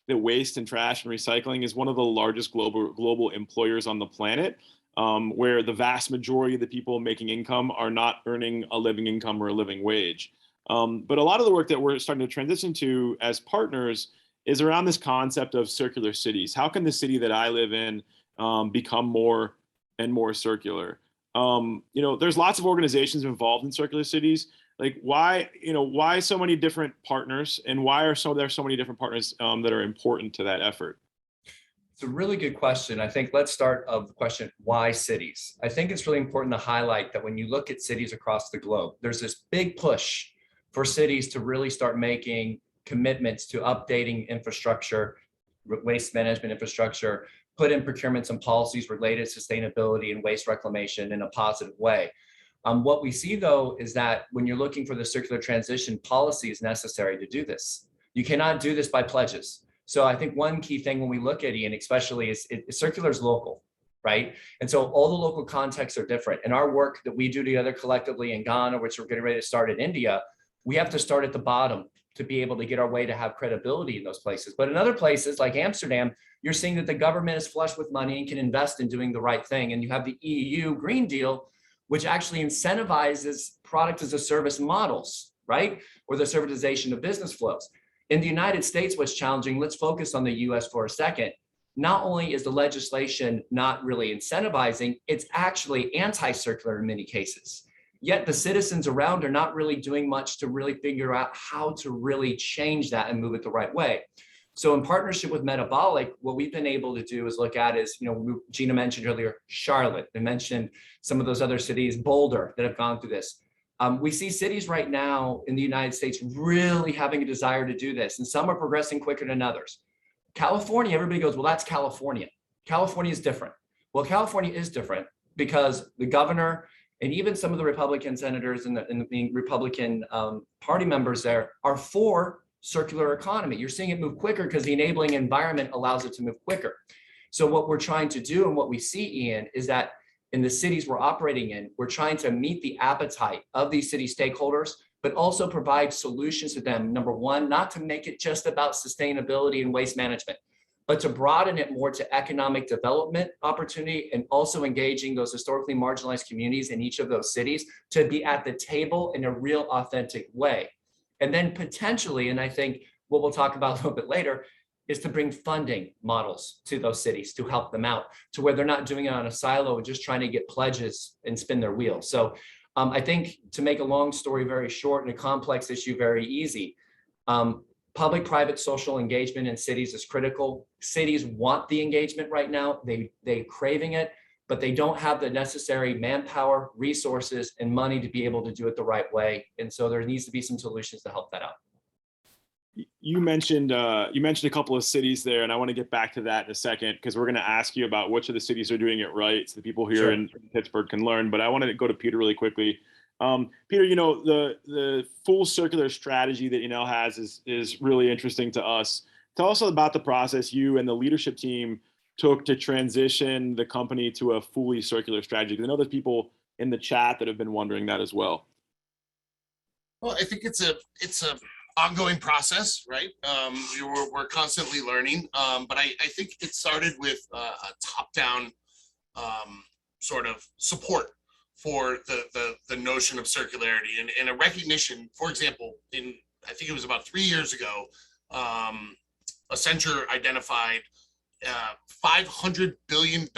that waste and trash and recycling is one of the largest global employers on the planet, where the vast majority of the people making income are not earning a living income or a living wage. But a lot of the work that we're starting to transition to as partners is around this concept of circular cities. How can the city that I live in become more and more circular? There's lots of organizations involved in circular cities. Like why so many different partners, and why are there so many different partners that are important to that effort? It's a really good question. I think let's start of the question, why cities? I think it's really important to highlight that when you look at cities across the globe, there's this big push for cities to really start making commitments to updating infrastructure, waste management infrastructure, put in procurements and policies related to sustainability and waste reclamation in a positive way. What we see though is that when you're looking for the circular transition, policy is necessary to do this. You cannot do this by pledges. So I think one key thing when we look at Ian, especially is circular is local, right? And so all the local contexts are different. And our work that we do together collectively in Ghana, which we're getting ready to start in India, we have to start at the bottom to be able to get our way to have credibility in those places. But in other places like Amsterdam, you're seeing that the government is flush with money and can invest in doing the right thing. And you have the EU Green Deal, which actually incentivizes product as a service models, right? Or the servitization of business flows. In the United States, what's challenging, let's focus on the US for a second. Not only is the legislation not really incentivizing, it's actually anti-circular in many cases. Yet the citizens around are not really doing much to really figure out how to really change that and move it the right way. So in partnership with Metabolic, what we've been able to do is look at is, Gina mentioned earlier, Charlotte, they mentioned some of those other cities, Boulder, that have gone through this. We see cities right now in the United States really having a desire to do this, and some are progressing quicker than others. California, everybody goes, well, that's California. California is different. Well, California is different because the governor and even some of the Republican senators and the Republican party members there are for circular economy. You're seeing it move quicker because the enabling environment allows it to move quicker. So what we're trying to do and what we see, Ian, is that in the cities we're operating in, we're trying to meet the appetite of these city stakeholders, but also provide solutions to them. Number one, not to make it just about sustainability and waste management, but to broaden it more to economic development opportunity and also engaging those historically marginalized communities in each of those cities to be at the table in a real authentic way. And then potentially, and I think what we'll talk about a little bit later, is to bring funding models to those cities to help them out to where they're not doing it on a silo and just trying to get pledges and spin their wheels. So I think to make a long story very short and a complex issue very easy, public-private social engagement in cities is critical. Cities want the engagement right now. They're craving it, but they don't have the necessary manpower, resources, and money to be able to do it the right way. And so there needs to be some solutions to help that out. You mentioned a couple of cities there, and I want to get back to that in a second because we're going to ask you about which of the cities are doing it right, so the people here in Pittsburgh can learn. But I want to go to Peter really quickly. Peter, the full circular strategy that Enel has is really interesting to us. Tell us about the process you and the leadership team took to transition the company to a fully circular strategy. Because I know there's people in the chat that have been wondering that as well. Well, I think it's a ongoing process, right? We're constantly learning, but I think it started with a top-down sort of support for the notion of circularity and a recognition. For example, I think it was about 3 years ago, Accenture identified $500 billion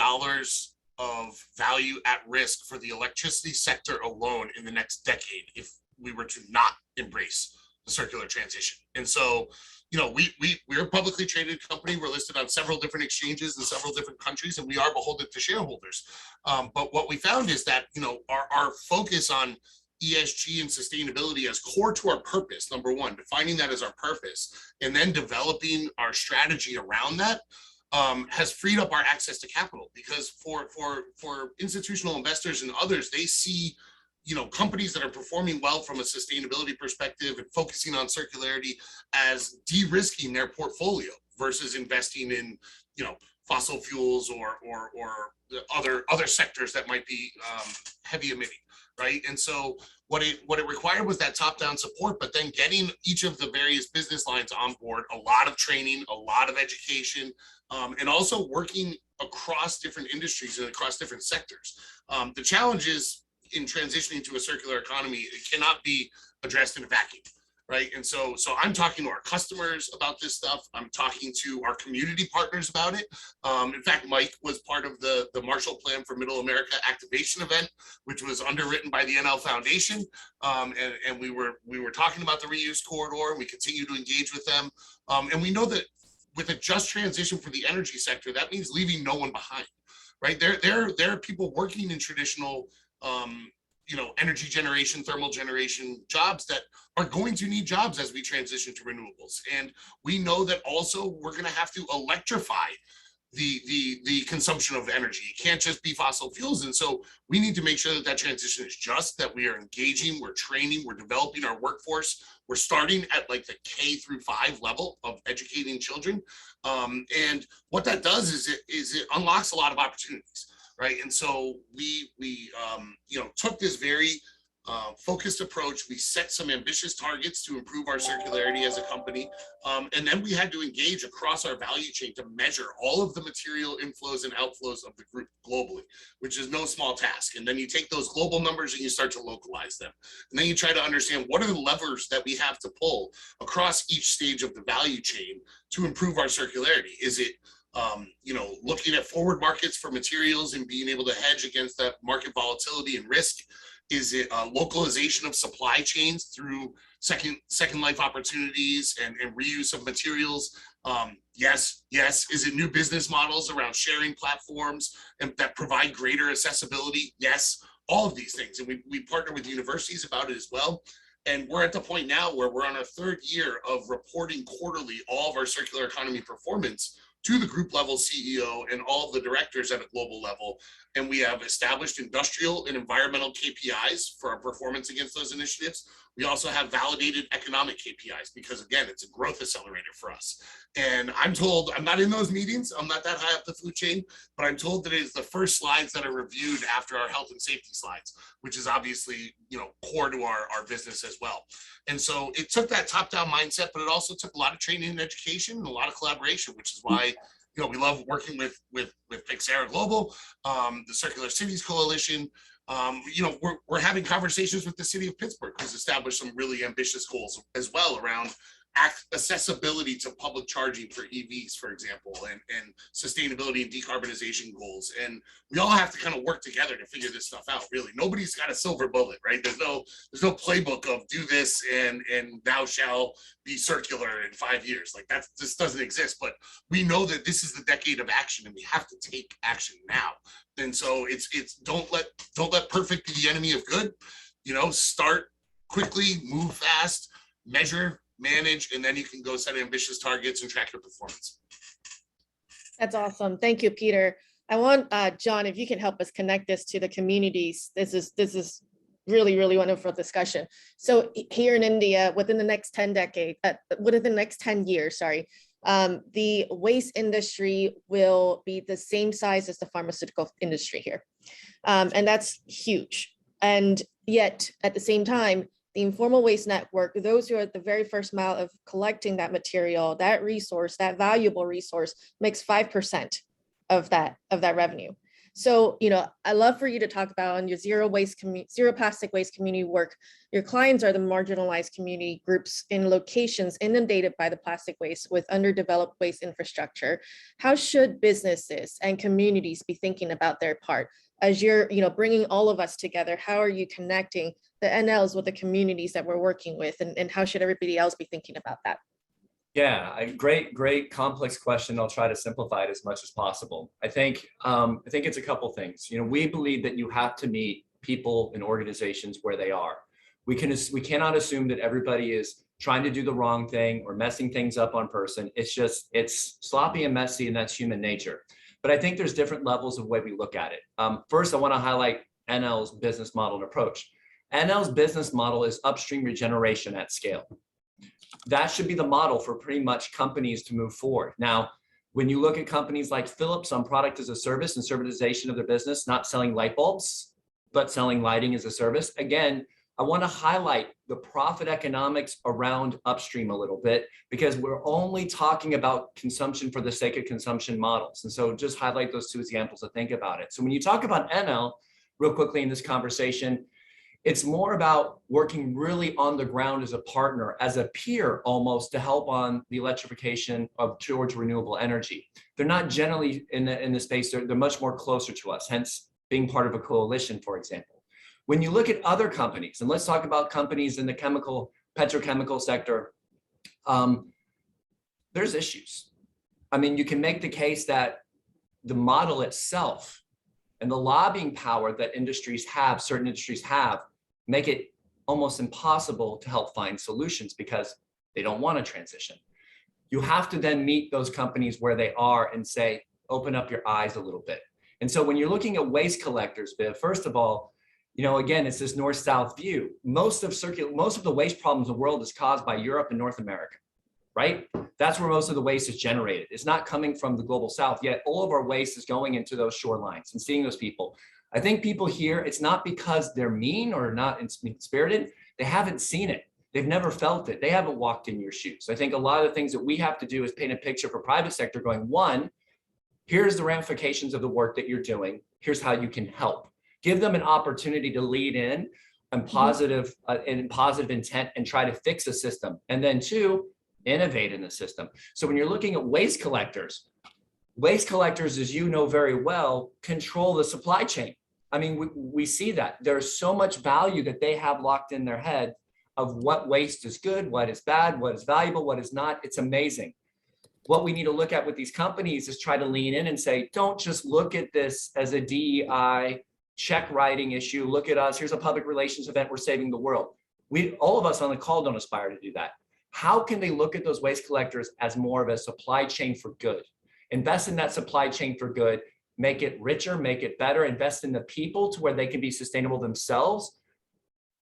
of value at risk for the electricity sector alone in the next decade if we were to not embrace the circular transition. And so, we're a publicly traded company. We're listed on several different exchanges in several different countries, and we are beholden to shareholders. But what we found is that, our focus on ESG and sustainability as core to our purpose, number one, defining that as our purpose, and then developing our strategy around that, has freed up our access to capital. Because for institutional investors and others, they see companies that are performing well from a sustainability perspective and focusing on circularity as de-risking their portfolio versus investing in, fossil fuels or other sectors that might be heavy emitting, right? And so what it required was that top-down support, but then getting each of the various business lines on board, a lot of training, a lot of education, and also working across different industries and across different sectors. The challenge is, in transitioning to a circular economy, it cannot be addressed in a vacuum, right? And so I'm talking to our customers about this stuff. I'm talking to our community partners about it. In fact, Mike was part of the Marshall Plan for Middle America activation event, which was underwritten by the NL Foundation. And we were talking about the reuse corridor, and we continue to engage with them. And we know that with a just transition for the energy sector, that means leaving no one behind, right? There are people working in traditional energy generation, thermal generation jobs that are going to need jobs as we transition to renewables. And we know that also we're going to have to electrify the consumption of energy. It can't just be fossil fuels. And so we need to make sure that that transition is just, that we are engaging, we're training, we're developing our workforce. We're starting at like the K-5 level of educating children. And what that does is it unlocks a lot of opportunities. right? And so we took this very focused approach. We set some ambitious targets to improve our circularity as a company. And then we had to engage across our value chain to measure all of the material inflows and outflows of the group globally, which is no small task. And then you take those global numbers and you start to localize them. And then you try to understand what are the levers that we have to pull across each stage of the value chain to improve our circularity. Is it looking at forward markets for materials and being able to hedge against that market volatility and risk? Is it localization of supply chains through second life opportunities and reuse of materials? Yes. Is it new business models around sharing platforms and that provide greater accessibility? Yes, all of these things. And we partner with universities about it as well. And we're at the point now where we're on our third year of reporting quarterly all of our circular economy performance to the group level CEO and all of the directors at a global level. And we have established industrial and environmental KPIs for our performance against those initiatives. We also have validated economic KPIs because, again, it's a growth accelerator for us. And I'm told, I'm not in those meetings, I'm not that high up the food chain, but I'm told that it is the first slides that are reviewed after our health and safety slides, which is obviously, core to our business as well. And so it took that top-down mindset, but it also took a lot of training and education and a lot of collaboration, which is why we love working with Pixera Global, the Circular Cities Coalition. We're having conversations with the city of Pittsburgh, who's established some really ambitious goals as well around accessibility to public charging for EVs, for example, and sustainability and decarbonization goals. And we all have to kind of work together to figure this stuff out. Really, nobody's got a silver bullet, right? There's no playbook of do this and thou shall be circular in 5 years. Like this doesn't exist. But we know that this is the decade of action, and we have to take action now. And so it's don't let perfect be the enemy of good. Start quickly, move fast, measure, manage, and then you can go set ambitious targets and track your performance. That's awesome. Thank you, Peter. I want John, if you can help us connect this to the communities. This is really, really wonderful discussion. So here in India, within the next 10 years, the waste industry will be the same size as the pharmaceutical industry here. And that's huge. And yet at the same time, the informal waste network, those who are at the very first mile of collecting that material, that resource, that valuable resource, makes 5% of that revenue. So, I love for you to talk about on your zero plastic waste community work. Your clients are the marginalized community groups in locations inundated by the plastic waste with underdeveloped waste infrastructure. How should businesses and communities be thinking about their part? As you're, bringing all of us together, how are you connecting the NLs with the communities that we're working with, and how should everybody else be thinking about that? Yeah, great complex question. I'll try to simplify it as much as possible. I think it's a couple things. We believe that you have to meet people and organizations where they are. We cannot assume that everybody is trying to do the wrong thing or messing things up on person. It's sloppy and messy, and that's human nature. But I think there's different levels of way we look at it. First, I want to highlight NL's business model and approach. NL's business model is upstream regeneration at scale. That should be the model for pretty much companies to move forward. Now, when you look at companies like Philips on product as a service and servitization of their business, not selling light bulbs, but selling lighting as a service, again, I want to highlight the profit economics around upstream a little bit, because we're only talking about consumption for the sake of consumption models. And so just highlight those two examples to think about it. So when you talk about NL, real quickly in this conversation, it's more about working really on the ground as a partner, as a peer almost, to help on the electrification towards renewable energy. They're not generally in the space, they're much more closer to us, hence being part of a coalition, for example. When you look at other companies, and let's talk about companies in the petrochemical sector, there's issues. You can make the case that the model itself and the lobbying power that certain industries have, make it almost impossible to help find solutions because they don't want to transition. You have to then meet those companies where they are and say, open up your eyes a little bit. And so when you're looking at waste collectors, Viv, first of all, again, it's this north-south view. Most of the waste problems in the world is caused by Europe and North America, right? That's where most of the waste is generated. It's not coming from the global south, yet all of our waste is going into those shorelines and seeing those people. I think people here, it's not because they're mean or not spirited. They haven't seen it. They've never felt it. They haven't walked in your shoes. I think a lot of the things that we have to do is paint a picture for private sector going, one, here's the ramifications of the work that you're doing. Here's how you can help. Give them an opportunity to lead in and positive intent and try to fix a system. And then two, innovate in the system. So when you're looking at waste collectors, as you know very well, control the supply chain. I mean, we see that. There's so much value that they have locked in their head of what waste is good, what is bad, what is valuable, what is not. It's amazing. What we need to look at with these companies is try to lean in and say, don't just look at this as a DEI check writing issue. Look at us. Here's a public relations event. We're saving the world. All of us on the call don't aspire to do that. How can they look at those waste collectors as more of a supply chain for good? Invest in that supply chain for good, make it richer, make it better, invest in the people to where they can be sustainable themselves.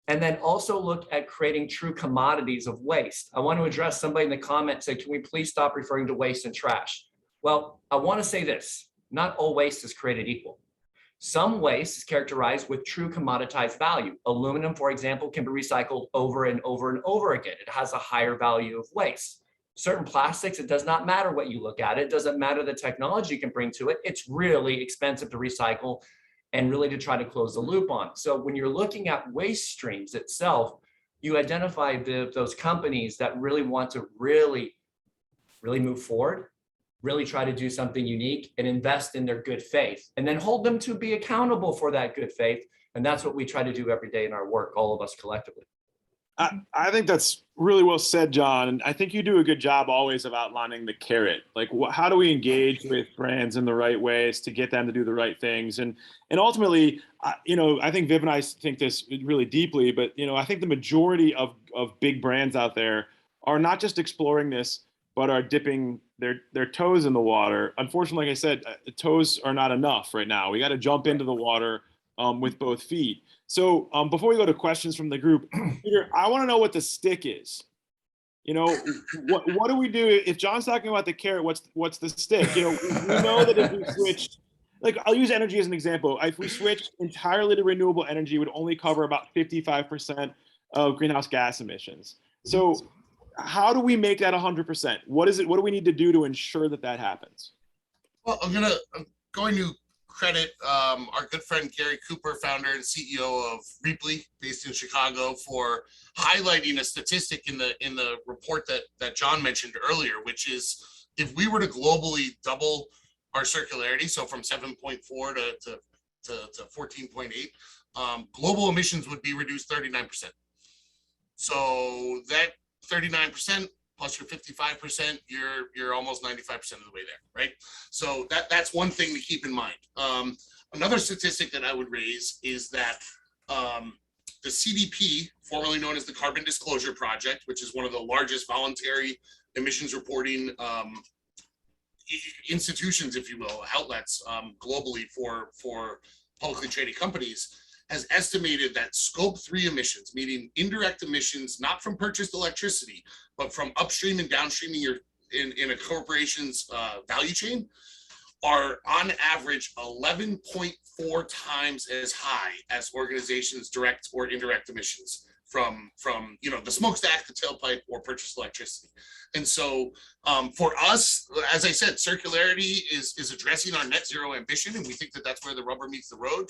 And then also look at creating true commodities of waste. I want to address somebody in the comments say, can we please stop referring to waste and trash? Well, I want to say this, not all waste is created equal. Some waste is characterized with true commoditized value. Aluminum, for example, can be recycled over and over and over again. It has a higher value of waste. Certain plastics, it does not matter what you look at. It doesn't matter the technology you can bring to it. It's really expensive to recycle and really to try to close the loop on. So when you're looking at waste streams itself, you identify those companies that really want to really move forward, really try to do something unique and invest in their good faith, and then hold them to be accountable for that good faith. And that's what we try to do every day in our work, all of us collectively. I think that's really well said, John. And I think you do a good job always of outlining the carrot. Like, how do we engage with brands in the right ways to get them to do the right things? And ultimately, I think Viv and I think this really deeply, but, I think the majority of big brands out there are not just exploring this, but are dipping their toes in the water. Unfortunately, like I said, toes are not enough right now. We got to jump into the water with both feet. So before we go to questions from the group, Peter, I want to know what the stick is. What do we do if John's talking about the carrot? What's the stick? We know that if we switched, like I'll use energy as an example. If we switched entirely to renewable energy, it would only cover about 55% of greenhouse gas emissions. So how do we make that 100%? What is it? What do we need to do to ensure that happens? Well, I'm going to credit our good friend Gary Cooper, founder and CEO of Reaply, based in Chicago, for highlighting a statistic in the report that John mentioned earlier, which is if we were to globally double our circularity, so from 7.4 to 14.8, global emissions would be reduced 39%. So that 39% plus your 55%, you're almost 95% of the way there, right? So that's one thing to keep in mind. Another statistic that I would raise is that the CDP, formerly known as the Carbon Disclosure Project, which is one of the largest voluntary emissions reporting institutions, if you will, outlets globally for publicly traded companies, has estimated that scope 3 emissions, meaning indirect emissions, not from purchased electricity, but from upstream and downstreaming in a corporation's value chain, are on average 11.4 times as high as organizations' direct or indirect emissions from the smokestack, the tailpipe, or purchased electricity. And so for us, as I said, circularity is addressing our net zero ambition, and we think that that's where the rubber meets the road.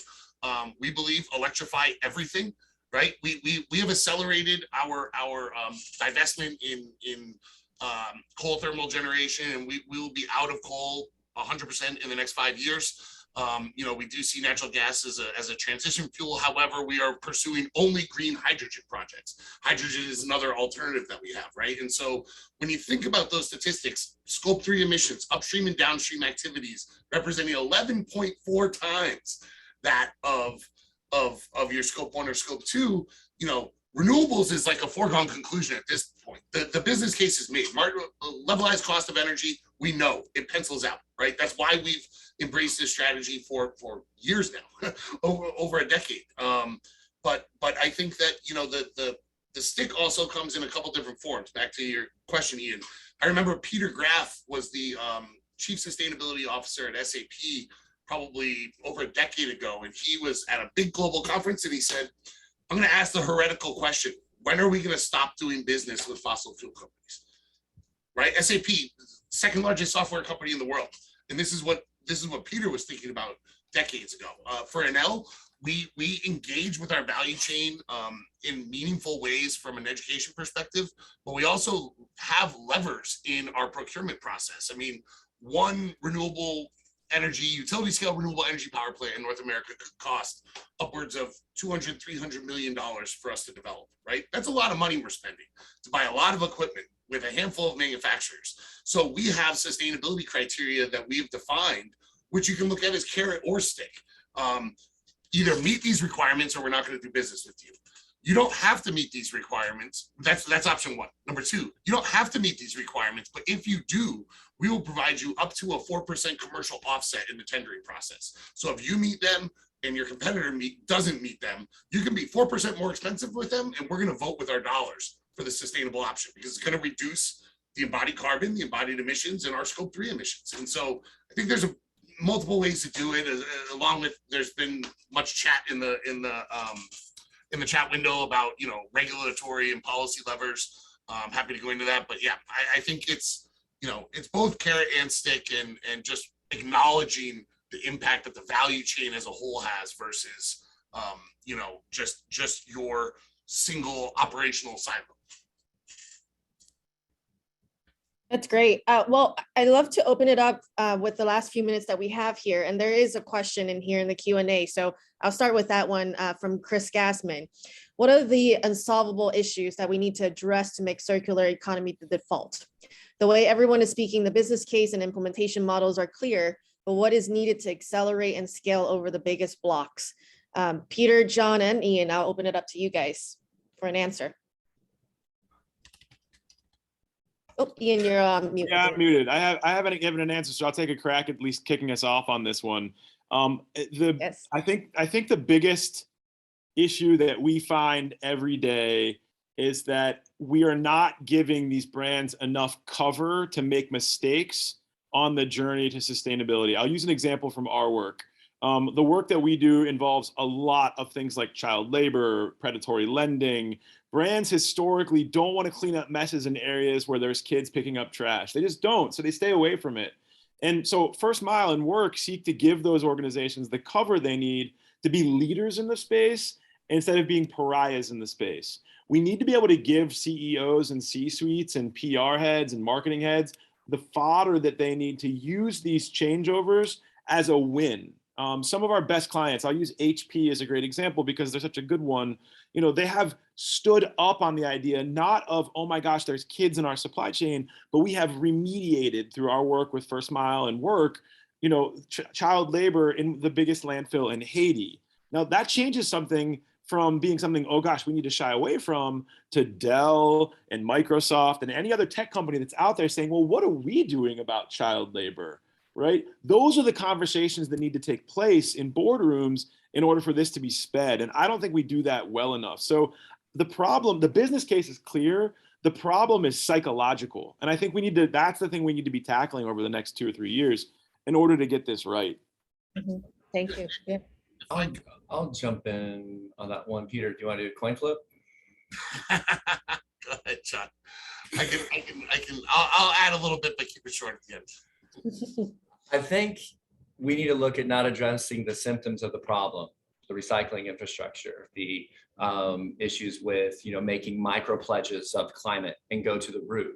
We believe electrify everything, right? We have accelerated our divestment in coal thermal generation, and we will be out of coal 100% in the next 5 years. We do see natural gas as a transition fuel. However, we are pursuing only green hydrogen projects. Hydrogen is another alternative that we have, right? And so when you think about those statistics, scope 3 emissions, upstream and downstream activities representing 11.4 times that of your scope 1 or scope 2, renewables is like a foregone conclusion at this point. The business case is made. Levelized cost of energy, we know it pencils out, right? That's why we've embraced this strategy for years now, over a decade. But I think that the stick also comes in a couple different forms. Back to your question, Ian. I remember Peter Graff was the chief sustainability officer at SAP probably over a decade ago. And he was at a big global conference and he said, I'm going to ask the heretical question. When are we going to stop doing business with fossil fuel companies? Right? SAP, second largest software company in the world. And this is what Peter was thinking about decades ago. For Enel, we engage with our value chain in meaningful ways from an education perspective, but we also have levers in our procurement process. I mean, one renewable energy, utility scale renewable energy power plant in North America could cost upwards of $200, $300 million for us to develop, right? That's a lot of money we're spending to buy a lot of equipment with a handful of manufacturers. So we have sustainability criteria that we've defined, which you can look at as carrot or stick. Either meet these requirements or we're not going to do business with you. You don't have to meet these requirements. That's option one. Number two, you don't have to meet these requirements, but if you do, we will provide you up to a 4% commercial offset in the tendering process. So if you meet them and your competitor doesn't meet them, you can be 4% more expensive with them, and we're going to vote with our dollars for the sustainable option because it's going to reduce the embodied carbon, the embodied emissions, and our scope 3 emissions. And so I think there's multiple ways to do it, along with there's been much chat in the chat window about, you know, regulatory and policy levers. I'm happy to go into that, but yeah, I think it's, you know, it's both carrot and stick, and just acknowledging the impact that the value chain as a whole has versus, you know, just your single operational silo. That's great. Well, I'd love to open it up with the last few minutes that we have here. And there is a question in here in the Q&A. So I'll start with that one from Chris Gassman. What are the unsolvable issues that we need to address to make circular economy the default? The way everyone is speaking, the business case and implementation models are clear, but what is needed to accelerate and scale over the biggest blocks? Peter, John, and Ian, I'll open it up to you guys for an answer. Oh, Ian, you're muted. Yeah, I'm muted. I haven't given an answer, so I'll take a crack at least kicking us off on this one. Yes. I think the biggest issue that we find every day is that we are not giving these brands enough cover to make mistakes on the journey to sustainability. I'll use an example from our work. The work that we do involves a lot of things like child labor, predatory lending. Brands historically don't want to clean up messes in areas where there's kids picking up trash. They just don't, so they stay away from it. And so First Mile and Work seek to give those organizations the cover they need to be leaders in the space instead of being pariahs in the space. We need to be able to give CEOs and C-suites and PR heads and marketing heads the fodder that they need to use these changeovers as a win. Some of our best clients, I'll use HP as a great example because they're such a good one. You know, they have stood up on the idea not of, oh my gosh, there's kids in our supply chain, but we have remediated through our work with First Mile and Work, you know, child labor in the biggest landfill in Haiti. Now that changes something from being something, oh gosh, we need to shy away from, to Dell and Microsoft and any other tech company that's out there saying, well, what are we doing about child labor? Right? Those are the conversations that need to take place in boardrooms in order for this to be sped. And I don't think we do that well enough. So the business case is clear. The problem is psychological. And I think that's the thing we need to be tackling over the next 2 or 3 years in order to get this right. Mm-hmm. Thank you. Yeah. I'll jump in on that one. Peter, do you want to do a coin flip? Go ahead, John. I'll add a little bit, but keep it short at the end. I think we need to look at not addressing the symptoms of the problem, the recycling infrastructure, the issues with, you know, making micro pledges of climate and go to the root.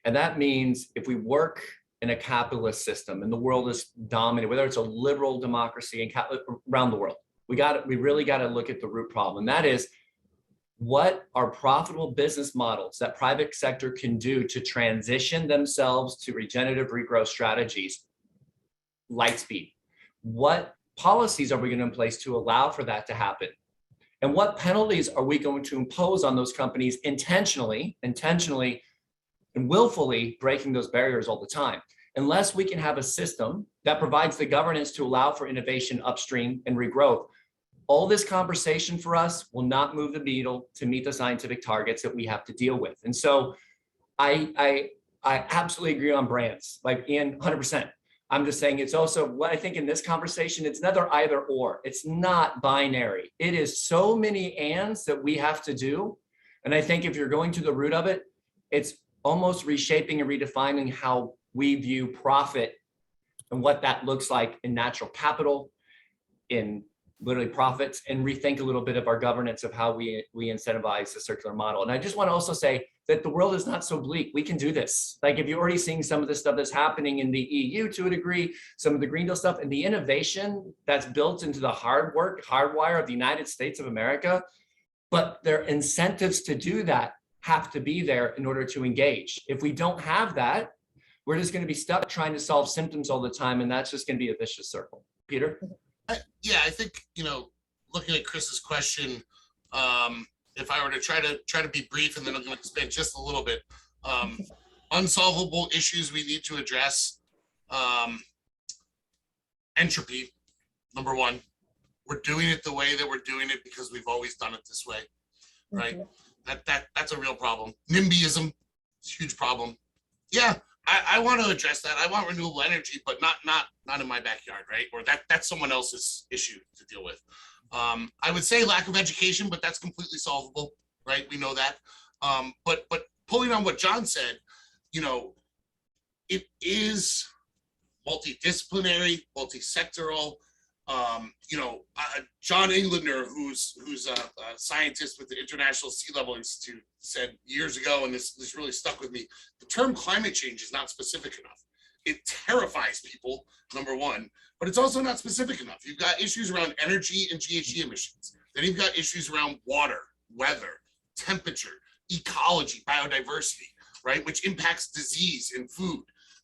And that means if we work in a capitalist system and the world is dominated, whether it's a liberal democracy and around the world, we really got to look at the root problem. And that is, what are profitable business models that private sector can do to transition themselves to regenerative regrowth strategies, light speed? What policies are we going to in place to allow for that to happen? And what penalties are we going to impose on those companies intentionally and willfully breaking those barriers all the time? Unless we can have a system that provides the governance to allow for innovation upstream and regrowth, all this conversation for us will not move the needle to meet the scientific targets that we have to deal with. And so I I absolutely agree on brands, like Ian, 100%. I'm just saying it's also what I think in this conversation, it's another either or. It's not binary. It is so many ands that we have to do. And I think if you're going to the root of it, it's almost reshaping and redefining how we view profit and what that looks like in natural capital, in literally profits, and rethink a little bit of our governance of how we incentivize the circular model. And I just want to also say that the world is not so bleak. We can do this. Like if you're already seeing some of the stuff that's happening in the EU to a degree, some of the Green Deal stuff, and the innovation that's built into the hardwire of the United States of America, but their incentives to do that have to be there in order to engage. If we don't have that, we're just going to be stuck trying to solve symptoms all the time, and that's just going to be a vicious circle. Peter? Yeah, I think, looking at Chris's question, if I were to try to be brief, and then I'm going to expand just a little bit, unsolvable issues we need to address. Entropy, number one. We're doing it the way that we're doing it because we've always done it this way, right? That's a real problem. NIMBYism, it's a huge problem. Yeah, I want to address that. I want renewable energy, but not in my backyard, right? Or that's someone else's issue to deal with. I would say lack of education, but that's completely solvable, right? We know that. But pulling on what John said, it is multidisciplinary, multi-sectoral. John Englander, who's a scientist with the International Sea Level Institute, said years ago, and this really stuck with me, the term climate change is not specific enough. It terrifies people, number one, but it's also not specific enough. You've got issues around energy and GHG emissions. Then you've got issues around water, weather, temperature, ecology, biodiversity, right, which impacts disease and food.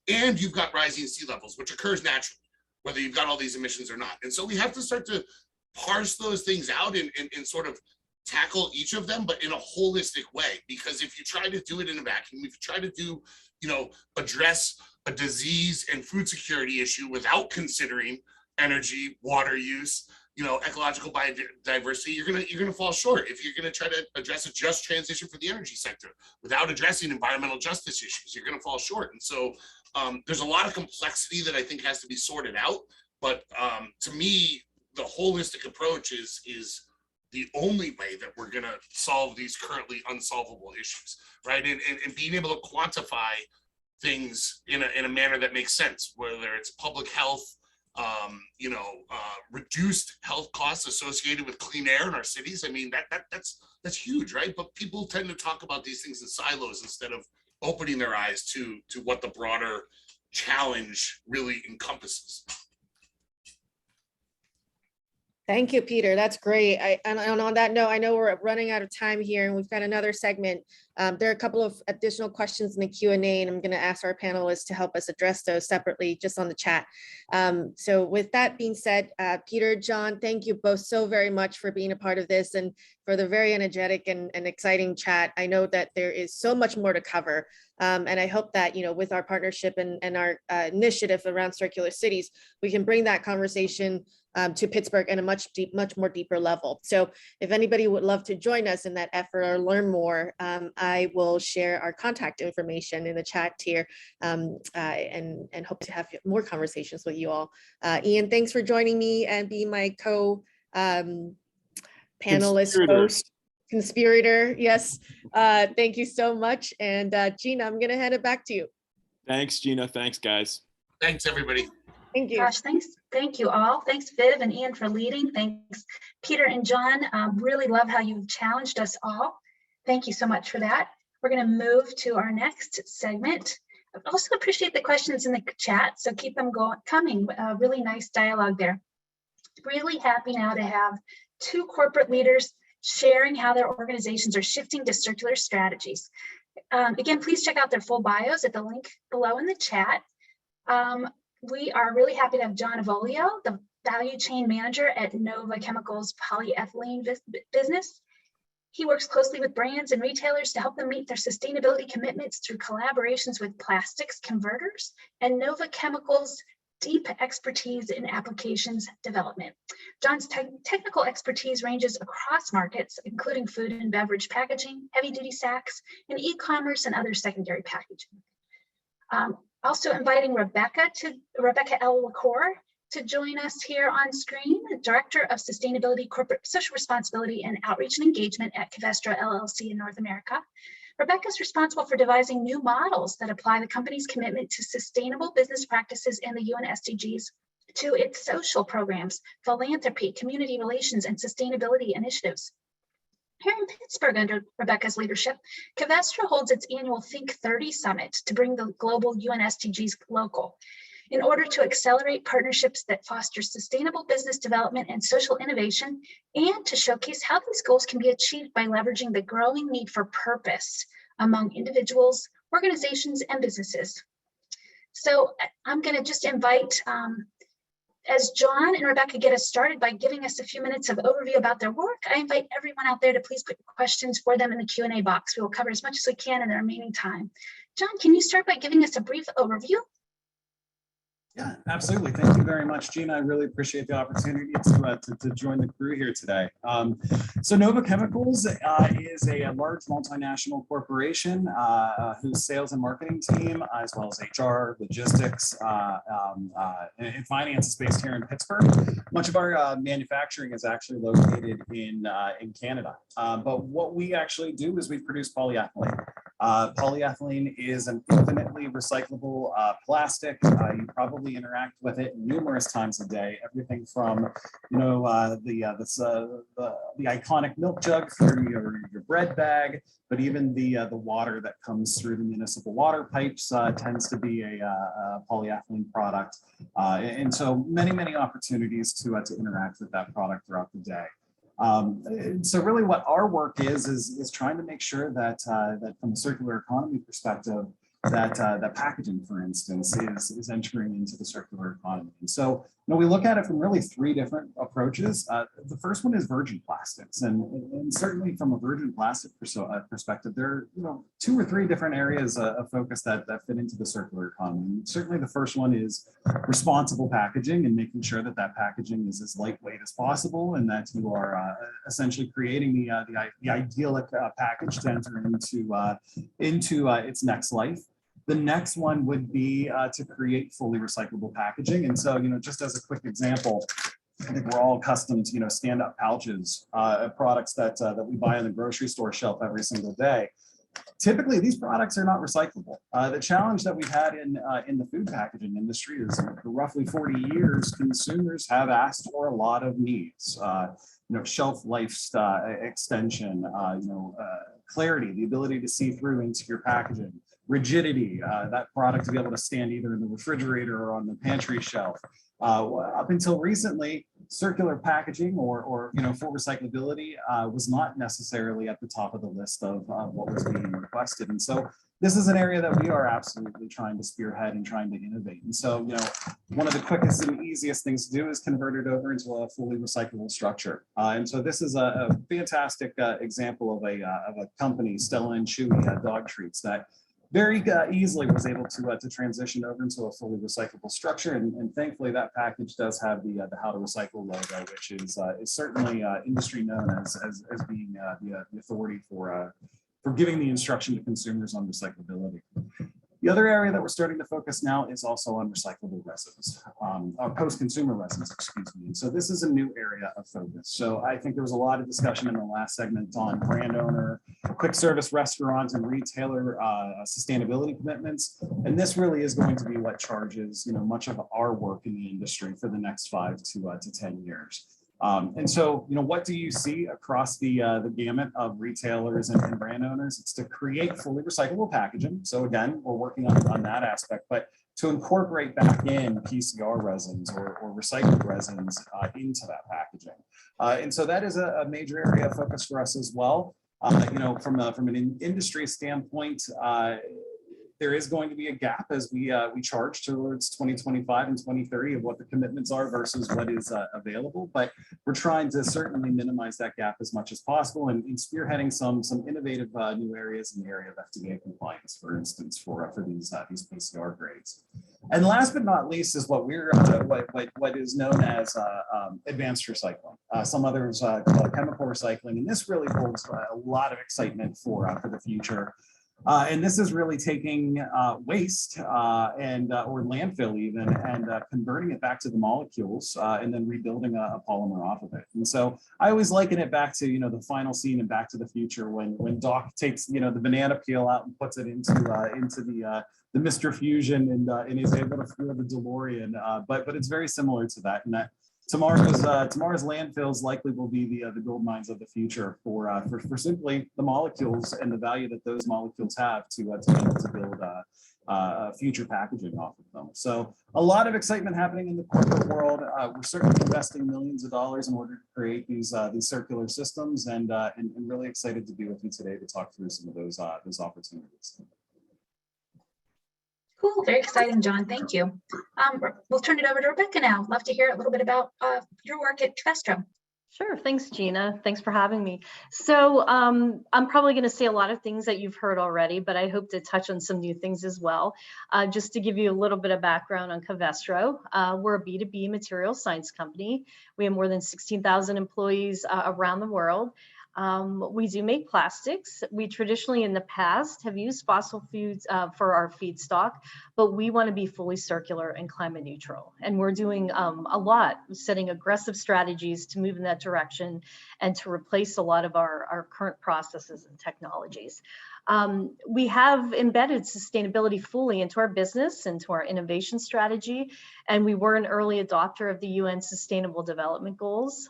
And you've got rising sea levels, which occurs naturally, whether you've got all these emissions or not. And so we have to start to parse those things out and sort of tackle each of them, but in a holistic way. Because if you try to do it in a vacuum, if you try to do, address a disease and food security issue without considering energy, water use, ecological biodiversity, you're gonna fall short. If you're gonna try to address a just transition for the energy sector without addressing environmental justice issues, you're gonna fall short. And so there's a lot of complexity that I think has to be sorted out. But to me, the holistic approach is the only way that we're gonna solve these currently unsolvable issues, right? And being able to quantify things in a manner that makes sense, whether it's public health, reduced health costs associated with clean air in our cities. I mean, that's huge, right? But people tend to talk about these things in silos instead of opening their eyes to what the broader challenge really encompasses. Thank you, Peter. That's great. And on that note, I know we're running out of time here, and we've got another segment. There are a couple of additional questions in the Q&A, and I'm going to ask our panelists to help us address those separately just on the chat. So with that being said, Peter, John, thank you both so very much for being a part of this and for the very energetic and exciting chat. I know that there is so much more to cover. And I hope that, with our partnership and our initiative around circular cities, we can bring that conversation to Pittsburgh in a much more deeper level. So if anybody would love to join us in that effort or learn more, I will share our contact information in the chat here and hope to have more conversations with you all. Ian, thanks for joining me and being my panelist host. Conspirator, yes. Thank you so much. And Gina, I'm gonna hand it back to you. Thanks, Gina. Thanks, guys. Thanks, everybody. Thank you. Gosh, thank you all. Thanks, Viv and Ian, for leading. Thanks, Peter and John. Really love how you've challenged us all. Thank you so much for that. We're going to move to our next segment. I also appreciate the questions in the chat, so keep them coming. Really nice dialogue there. Really happy now to have two corporate leaders sharing how their organizations are shifting to circular strategies. Again, please check out their full bios at the link below in the chat. We are really happy to have John Avolio, the value chain manager at Nova Chemicals polyethylene business. He works closely with brands and retailers to help them meet their sustainability commitments through collaborations with plastics converters and Nova Chemicals' deep expertise in applications development. John's technical expertise ranges across markets, including food and beverage packaging, heavy-duty sacks, and e-commerce and other secondary packaging. Also inviting Rebecca L. LaCour to join us here on screen, Director of Sustainability, Corporate Social Responsibility and Outreach and Engagement at Covestra LLC in North America. Rebecca is responsible for devising new models that apply the company's commitment to sustainable business practices and the UN SDGs to its social programs, philanthropy, community relations, and sustainability initiatives. Here in Pittsburgh, under Rebecca's leadership, Covestra holds its annual Think 30 Summit to bring the global UN SDGs local in order to accelerate partnerships that foster sustainable business development and social innovation, and to showcase how these goals can be achieved by leveraging the growing need for purpose among individuals, organizations, and businesses. So I'm going to just invite, as John and Rebecca get us started by giving us a few minutes of overview about their work, I invite everyone out there to please put questions for them in the Q&A box. We will cover as much as we can in the remaining time. John, can you start by giving us a brief overview? Yeah, absolutely. Thank you very much, Gina. I really appreciate the opportunity to join the crew here today. So Nova Chemicals is a large multinational corporation whose sales and marketing team, as well as HR, logistics, and finance is based here in Pittsburgh. Much of our manufacturing is actually located in Canada. But what we actually do is we produce polyethylene. Polyethylene is an infinitely recyclable plastic. You probably interact with it numerous times a day. Everything from, the iconic milk jug for your bread bag, but even the water that comes through the municipal water pipes tends to be a polyethylene product. And so many opportunities to interact with that product throughout the day. So really what our work is trying to make sure that that from a circular economy perspective, that packaging, for instance, is entering into the circular economy. And so we look at it from really three different approaches. The first one is virgin plastics, and certainly from a virgin plastic perspective, there are 2 or 3 different areas of focus that fit into the circular economy. And certainly the first one is responsible packaging and making sure that that packaging is as lightweight as possible, and that you are essentially creating the idyllic package to enter into its next life. The next one would be to create fully recyclable packaging. And so, just as a quick example, I think we're all accustomed to, stand-up pouches, products that we buy on the grocery store shelf every single day. Typically, these products are not recyclable. The challenge that we've had in the food packaging industry is for roughly 40 years, consumers have asked for a lot of needs. Shelf life extension, clarity, the ability to see through into your packaging, rigidity, that product to be able to stand either in the refrigerator or on the pantry shelf. Up until recently, circular packaging or full recyclability was not necessarily at the top of the list of what was being requested. And so this is an area that we are absolutely trying to spearhead and trying to innovate. And so, one of the quickest and easiest things to do is convert it over into a fully recyclable structure. And so this is a fantastic example of a company, Stella and Chewy dog treats, that very easily was able to transition over into a fully recyclable structure. And thankfully that package does have the How to Recycle logo, which is certainly industry known as being the authority for giving the instruction to consumers on recyclability. The other area that we're starting to focus now is also on recyclable resins, or post-consumer resins, excuse me. And so this is a new area of focus. So I think there was a lot of discussion in the last segment on brand owner, quick service restaurants and retailer sustainability commitments. And this really is going to be what charges, much of our work in the industry for the next 5 to 10 years. And so, what do you see across the gamut of retailers and brand owners? It's to create fully recyclable packaging. So again, we're working on that aspect, but to incorporate back in PCR resins or recycled resins into that packaging. And so that is a major area of focus for us as well. From an industry standpoint, there is going to be a gap as we charge towards 2025 and 2030 of what the commitments are versus what is available. But we're trying to certainly minimize that gap as much as possible and spearheading some innovative new areas in the area of FDA compliance, for instance, for these PCR grades. And last but not least is what what is known as advanced recycling. Some others call it chemical recycling, and this really holds a lot of excitement for the future. And this is really taking waste and or landfill even and converting it back to the molecules and then rebuilding a polymer off of it. And so I always liken it back to, the final scene in Back to the Future when Doc takes, the banana peel out and puts it into the Mr. Fusion and is able to fuel the DeLorean. But it's very similar to that. And that tomorrow's landfills likely will be the gold mines of the future for simply the molecules and the value that those molecules have to be able to build future packaging off of them. So a lot of excitement happening in the corporate world. We're certainly investing millions of dollars in order to create these circular systems, and really excited to be with you today to talk through some of those opportunities. Cool, very exciting, John. Thank you. We'll turn it over to Rebecca now. Love to hear a little bit about your work at Covestro. Sure. Thanks, Gina. Thanks for having me. So I'm probably going to say a lot of things that you've heard already, but I hope to touch on some new things as well. Just to give you a little bit of background on Covestro, we're a B2B material science company. We have more than 16,000 employees around the world. We do make plastics. We traditionally in the past have used fossil fuels for our feedstock, but we want to be fully circular and climate neutral. And we're doing a lot, setting aggressive strategies to move in that direction and to replace a lot of our current processes and technologies. We have embedded sustainability fully into our business, into our innovation strategy, and we were an early adopter of the UN Sustainable Development Goals.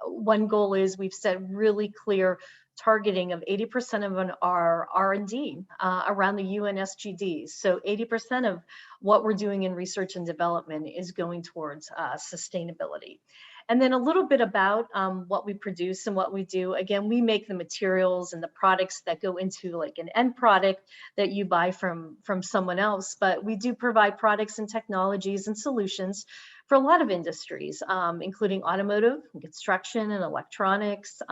One goal is we've set really clear targeting of 80% of our R&D around the UN SDGs. So 80% of what we're doing in research and development is going towards sustainability. And then a little bit about what we produce and what we do. Again, we make the materials and the products that go into like an end product that you buy from someone else, but we do provide products and technologies and solutions for a lot of industries, including automotive, construction and electronics,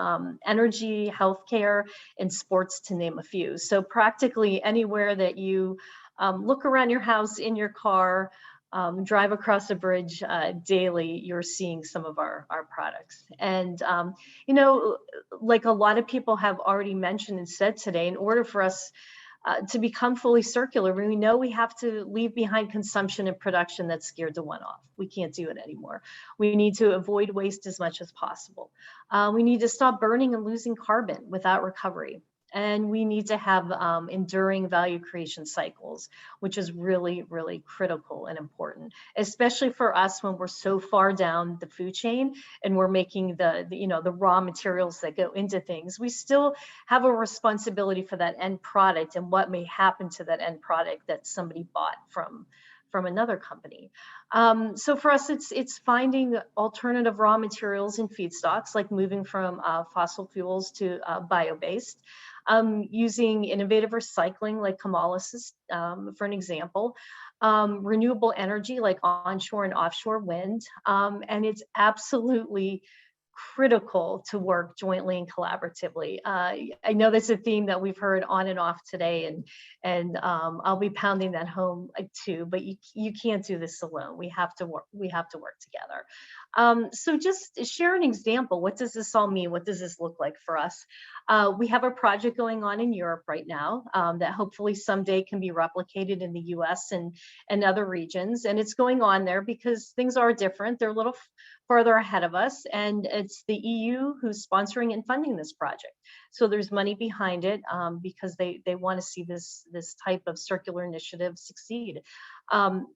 energy, healthcare, and sports, to name a few. So practically anywhere that you look around your house, in your car, drive across a bridge daily, you're seeing some of our products. And, like a lot of people have already mentioned and said today, in order for us to become fully circular, we know we have to leave behind consumption and production that's scared to one off. We can't do it anymore. We need to avoid waste as much as possible. We need to stop burning and losing carbon without recovery. And we need to have enduring value creation cycles, which is really, really critical and important, especially for us when we're so far down the food chain and we're making the raw materials that go into things. We still have a responsibility for that end product and what may happen to that end product that somebody bought from another company. So for us, it's finding alternative raw materials and feedstocks, like moving from fossil fuels to bio-based, using innovative recycling like chemolysis, for an example, renewable energy like onshore and offshore wind, and it's absolutely critical to work jointly and collaboratively. I know that's a theme that we've heard on and off today, and I'll be pounding that home too. But you can't do this alone. We have to work together. So just share an example. What does this all mean? What does this look like for us? We have a project going on in Europe right now that hopefully someday can be replicated in the US and other regions. And it's going on there because things are different. They're a little further ahead of us, and it's the EU who's sponsoring and funding this project. So there's money behind it because they want to see this type of circular initiative succeed.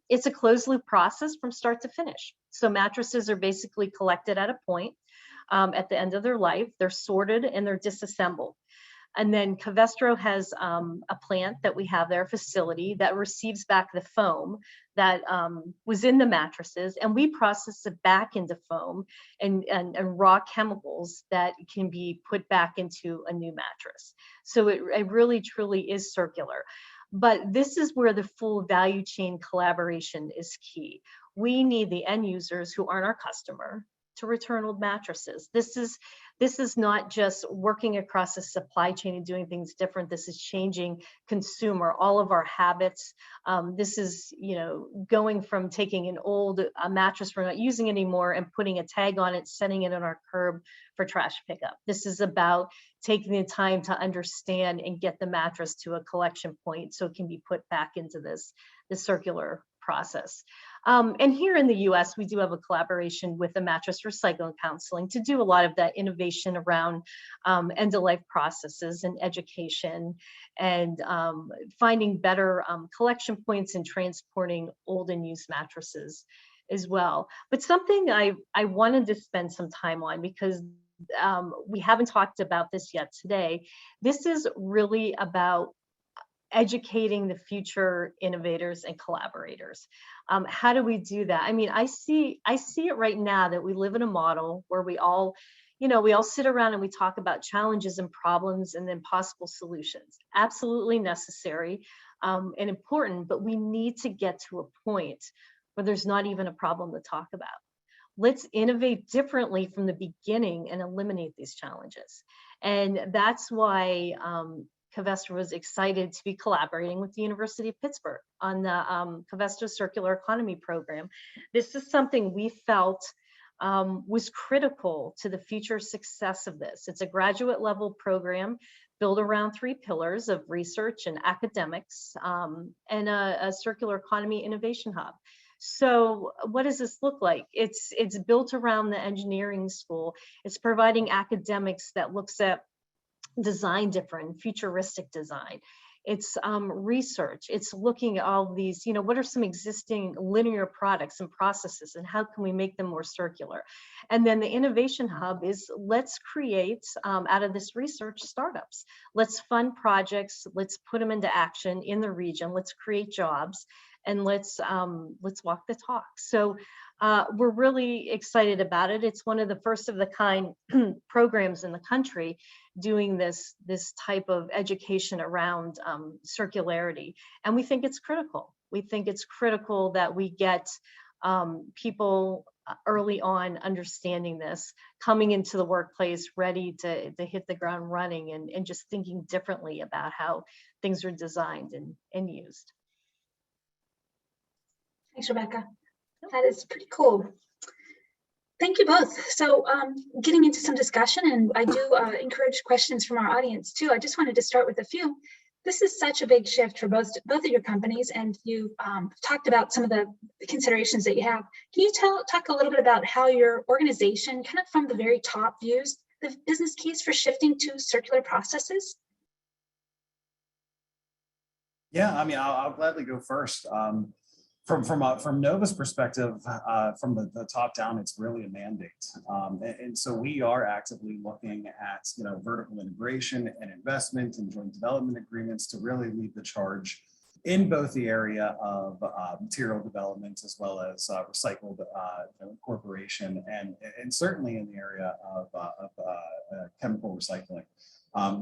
It's a closed loop process from start to finish. So mattresses are basically collected at a point at the end of their life. They're sorted and they're disassembled. And then Covestro has a plant that we have there, a facility that receives back the foam that was in the mattresses, and we process it back into foam and raw chemicals that can be put back into a new mattress. So it really, truly is circular. But this is where the full value chain collaboration is key. We need the end users who aren't our customer to return old mattresses. This is This is not just working across a supply chain and doing things different. This is changing consumer, all of our habits. This is, going from taking an old mattress we're not using anymore and putting a tag on it, setting it on our curb for trash pickup. This is about taking the time to understand and get the mattress to a collection point so it can be put back into this circular process. And here in the US, we do have a collaboration with the Mattress Recycling Counseling to do a lot of that innovation around end-of-life processes and education and finding better collection points and transporting old and used mattresses as well. But something I wanted to spend some time on, because we haven't talked about this yet today. This is really about educating the future innovators and collaborators. How do we do that? I mean, I see it right now that we live in a model where we all sit around and we talk about challenges and problems and then possible solutions. Absolutely necessary and important, but we need to get to a point where there's not even a problem to talk about. Let's innovate differently from the beginning and eliminate these challenges. And that's why Covestra was excited to be collaborating with the University of Pittsburgh on the Covestra Circular Economy Program. This is something we felt was critical to the future success of this. It's a graduate level program built around 3 pillars of research and academics and a circular economy innovation hub. So what does this look like? It's built around the engineering school. It's providing academics that looks at design different, futuristic design. It's research. It's looking at all these, what are some existing linear products and processes and how can we make them more circular? And then the innovation hub is let's create out of this research startups. Let's fund projects. Let's put them into action in the region. Let's create jobs and let's walk the talk. So we're really excited about it. It's one of the first of the kind programs in the country doing this type of education around circularity. And we think it's critical. We think it's critical that we get people early on understanding this, coming into the workplace ready to hit the ground running and just thinking differently about how things are designed and used. Thanks, Rebecca. That is pretty cool. Thank you both. So getting into some discussion, and I do encourage questions from our audience too. I just wanted to start with a few. This is such a big shift for both of your companies, and you talked about some of the considerations that you have. Can you talk a little bit about how your organization, kind of from the very top, views the business case for shifting to circular processes? Yeah, I mean, I'll gladly go first. From Nova's perspective, from the top down, it's really a mandate, and so we are actively looking at vertical integration and investment and joint development agreements to really lead the charge in both the area of material development as well as recycled incorporation and certainly in the area of chemical recycling.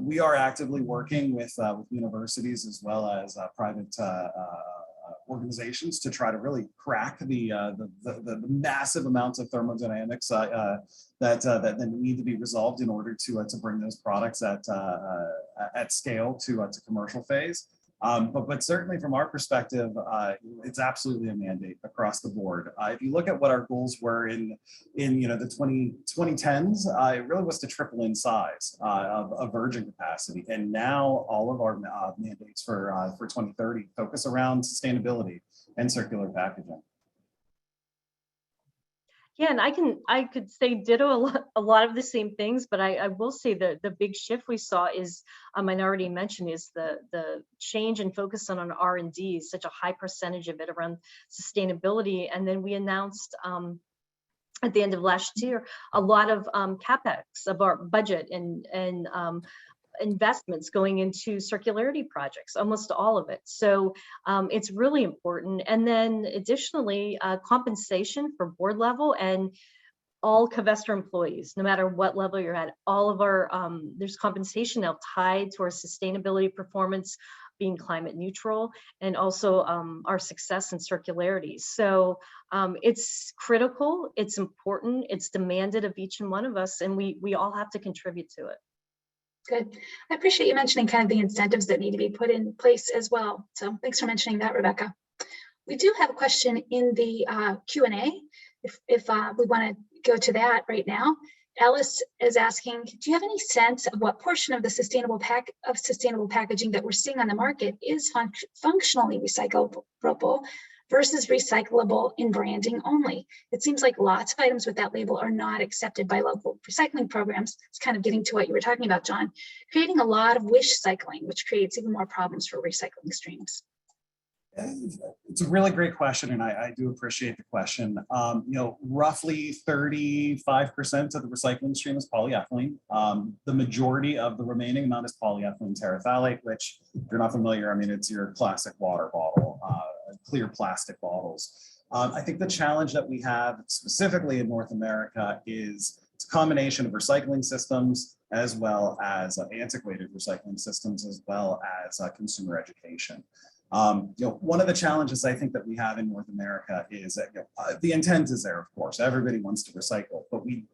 We are actively working with universities as well as private organizations to try to really crack the massive amounts of thermodynamics that need to be resolved in order to bring those products at scale to commercial phase. But certainly from our perspective, it's absolutely a mandate across the board. If you look at what our goals were in the 2010s, it really was to triple in size of virgin capacity. And now all of our mandates for 2030 focus around sustainability and circular packaging. Yeah, and I could say ditto a lot of the same things, but I will say that the big shift we saw is, I already mentioned, is the change and focus on R&D, such a high percentage of it around sustainability. And then we announced at the end of last year, a lot of CapEx of our budget and investments going into circularity projects, almost all of it. So it's really important. And then additionally, compensation for board level and all Covestra employees, no matter what level you're at, all of our, there's compensation now tied to our sustainability performance being climate neutral, and also our success in circularity. So it's critical, it's important, it's demanded of each and one of us, and we all have to contribute to it. Good. I appreciate you mentioning kind of the incentives that need to be put in place as well. So thanks for mentioning that, Rebecca. We do have a question in the Q&A, if we want to go to that right now. Alice is asking, do you have any sense of what portion of the sustainable packaging that we're seeing on the market is functionally recyclable versus recyclable in branding only? It seems like lots of items with that label are not accepted by local recycling programs. It's kind of getting to what you were talking about, John, creating a lot of wish cycling, which creates even more problems for recycling streams. It's a really great question, and I do appreciate the question. Roughly 35% of the recycling stream is polyethylene. The majority of the remaining amount is polyethylene terephthalate, which, if you're not familiar, I mean, it's your classic water bottle, clear plastic bottles. I think the challenge that we have specifically in North America is it's a combination of recycling systems as well as antiquated recycling systems, as well as consumer education. One of the challenges I think that we have in North America is that the intent is there, of course, everybody wants to recycle, but we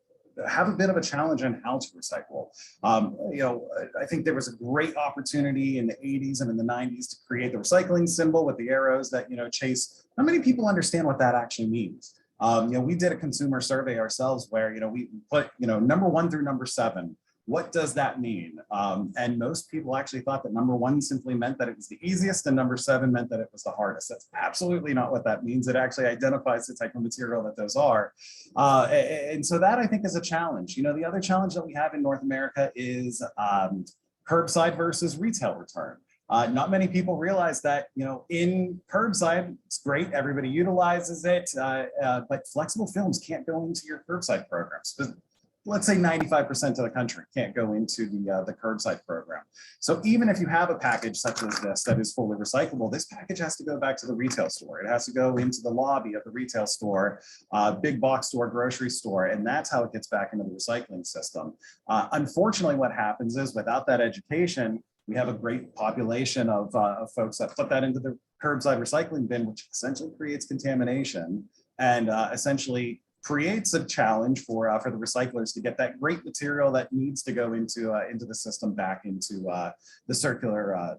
have a bit of a challenge on how to recycle. I think there was a great opportunity in the 80s and in the 90s to create the recycling symbol with the arrows that, chase. How many people understand what that actually means? We did a consumer survey ourselves where, we put, number 1 through number 7. What does that mean? And most people actually thought that number 1 simply meant that it was the easiest and number 7 meant that it was the hardest. That's absolutely not what that means. It actually identifies the type of material that those are. And so that I think is a challenge. The other challenge that we have in North America is curbside versus retail return. Not many people realize that, in curbside, it's great, everybody utilizes it, but flexible films can't go into your curbside programs. Let's say 95% of the country can't go into the curbside program. So even if you have a package such as this that is fully recyclable, this package has to go back to the retail store. It has to go into the lobby of the retail store, big box store, grocery store, and that's how it gets back into the recycling system. Unfortunately, what happens is without that education, we have a great population of folks that put that into the curbside recycling bin, which essentially creates contamination and essentially creates a challenge for the recyclers to get that great material that needs to go into the system back into the circular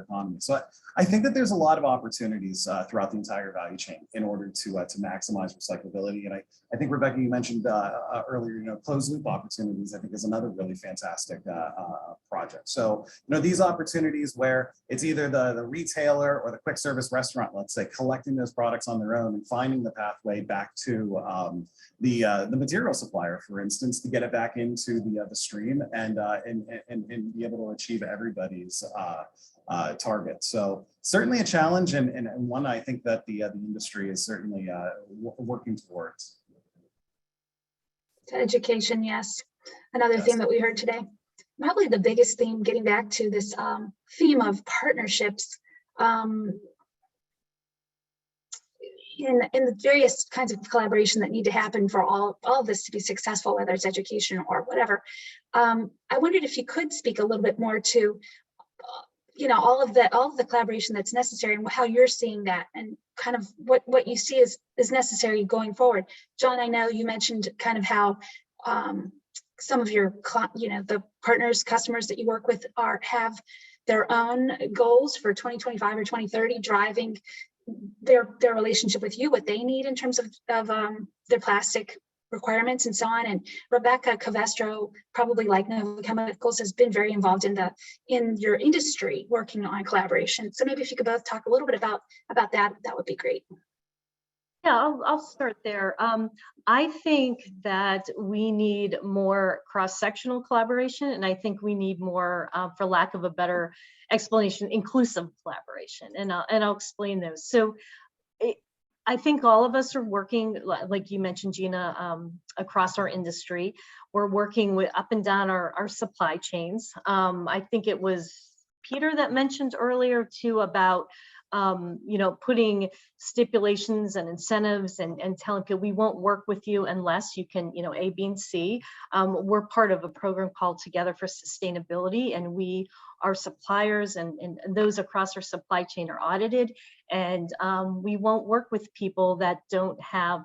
economy. So I think that there's a lot of opportunities throughout the entire value chain in order to maximize recyclability. And I think, Rebecca, you mentioned earlier, closed loop opportunities, I think is another really fantastic project. So, these opportunities where it's either the retailer or the quick service restaurant, let's say, collecting those products on their own and finding the pathway back to the material supplier, for instance, to get it back into the stream and be able to achieve everybody's target. So certainly a challenge, and one I think that the industry is certainly working towards. Education, yes. Another theme that we heard today. Probably the biggest theme, getting back to this theme of partnerships, in the various kinds of collaboration that need to happen for all of this to be successful, whether it's education or whatever. I wondered if you could speak a little bit more to, all of the collaboration that's necessary and how you're seeing that, and kind of what you see is necessary going forward. John, I know you mentioned kind of how some of your, the partners, customers that you work with have their own goals for 2025 or 2030, driving their relationship with you, what they need in terms of their plastic requirements and so on. And Rebecca Covestro, probably like Nova Chemicals, has been very involved in your industry working on collaboration. So maybe if you could both talk a little bit about that would be great. Yeah, I'll start there. I think that we need more cross-sectional collaboration, and I think we need more, for lack of a better explanation, inclusive collaboration, and I'll explain those. So I think all of us are working, like you mentioned, Gina, across our industry. We're working with up and down our supply chains. I think it was Peter that mentioned earlier too about putting stipulations and incentives and telling people we won't work with you unless you can, A, B, and C. We're part of a program called Together for Sustainability, and we our suppliers and those across our supply chain are audited. And we won't work with people that don't have,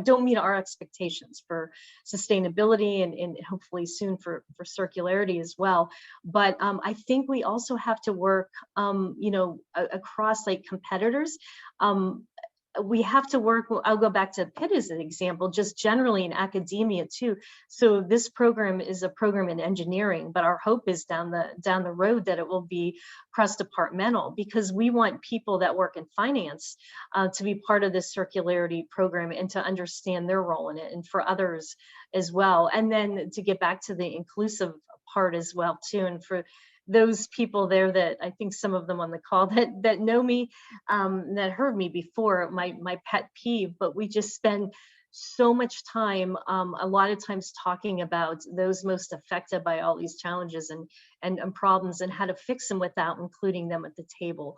don't meet our expectations for sustainability and hopefully soon for circularity as well. But I think we also have to work, across like competitors. We have to work, I'll go back to Pitt as an example, just generally in academia too. So this program is a program in engineering, but our hope is down the road that it will be cross-departmental, because we want people that work in finance to be part of this circularity program and to understand their role in it, and for others as well. And then to get back to the inclusive part as well too, and for those people there that I think some of them on the call that know me, that heard me before, my pet peeve, but we just spend so much time, a lot of times talking about those most affected by all these challenges and problems and how to fix them without including them at the table.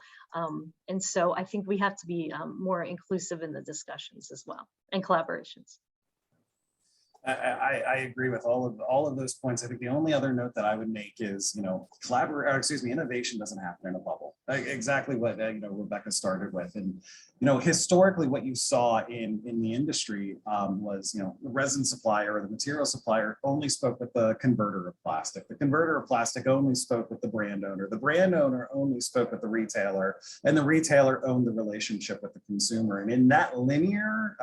And so I think we have to be more inclusive in the discussions as well, and collaborations. I agree with all of those points. I think the only other note that I would make is, innovation doesn't happen in a bubble. Exactly what Rebecca started with, and historically, what you saw in the industry was the resin supplier or the material supplier only spoke with the converter of plastic. The converter of plastic only spoke with the brand owner. The brand owner only spoke with the retailer, and the retailer owned the relationship with the consumer. And in that linear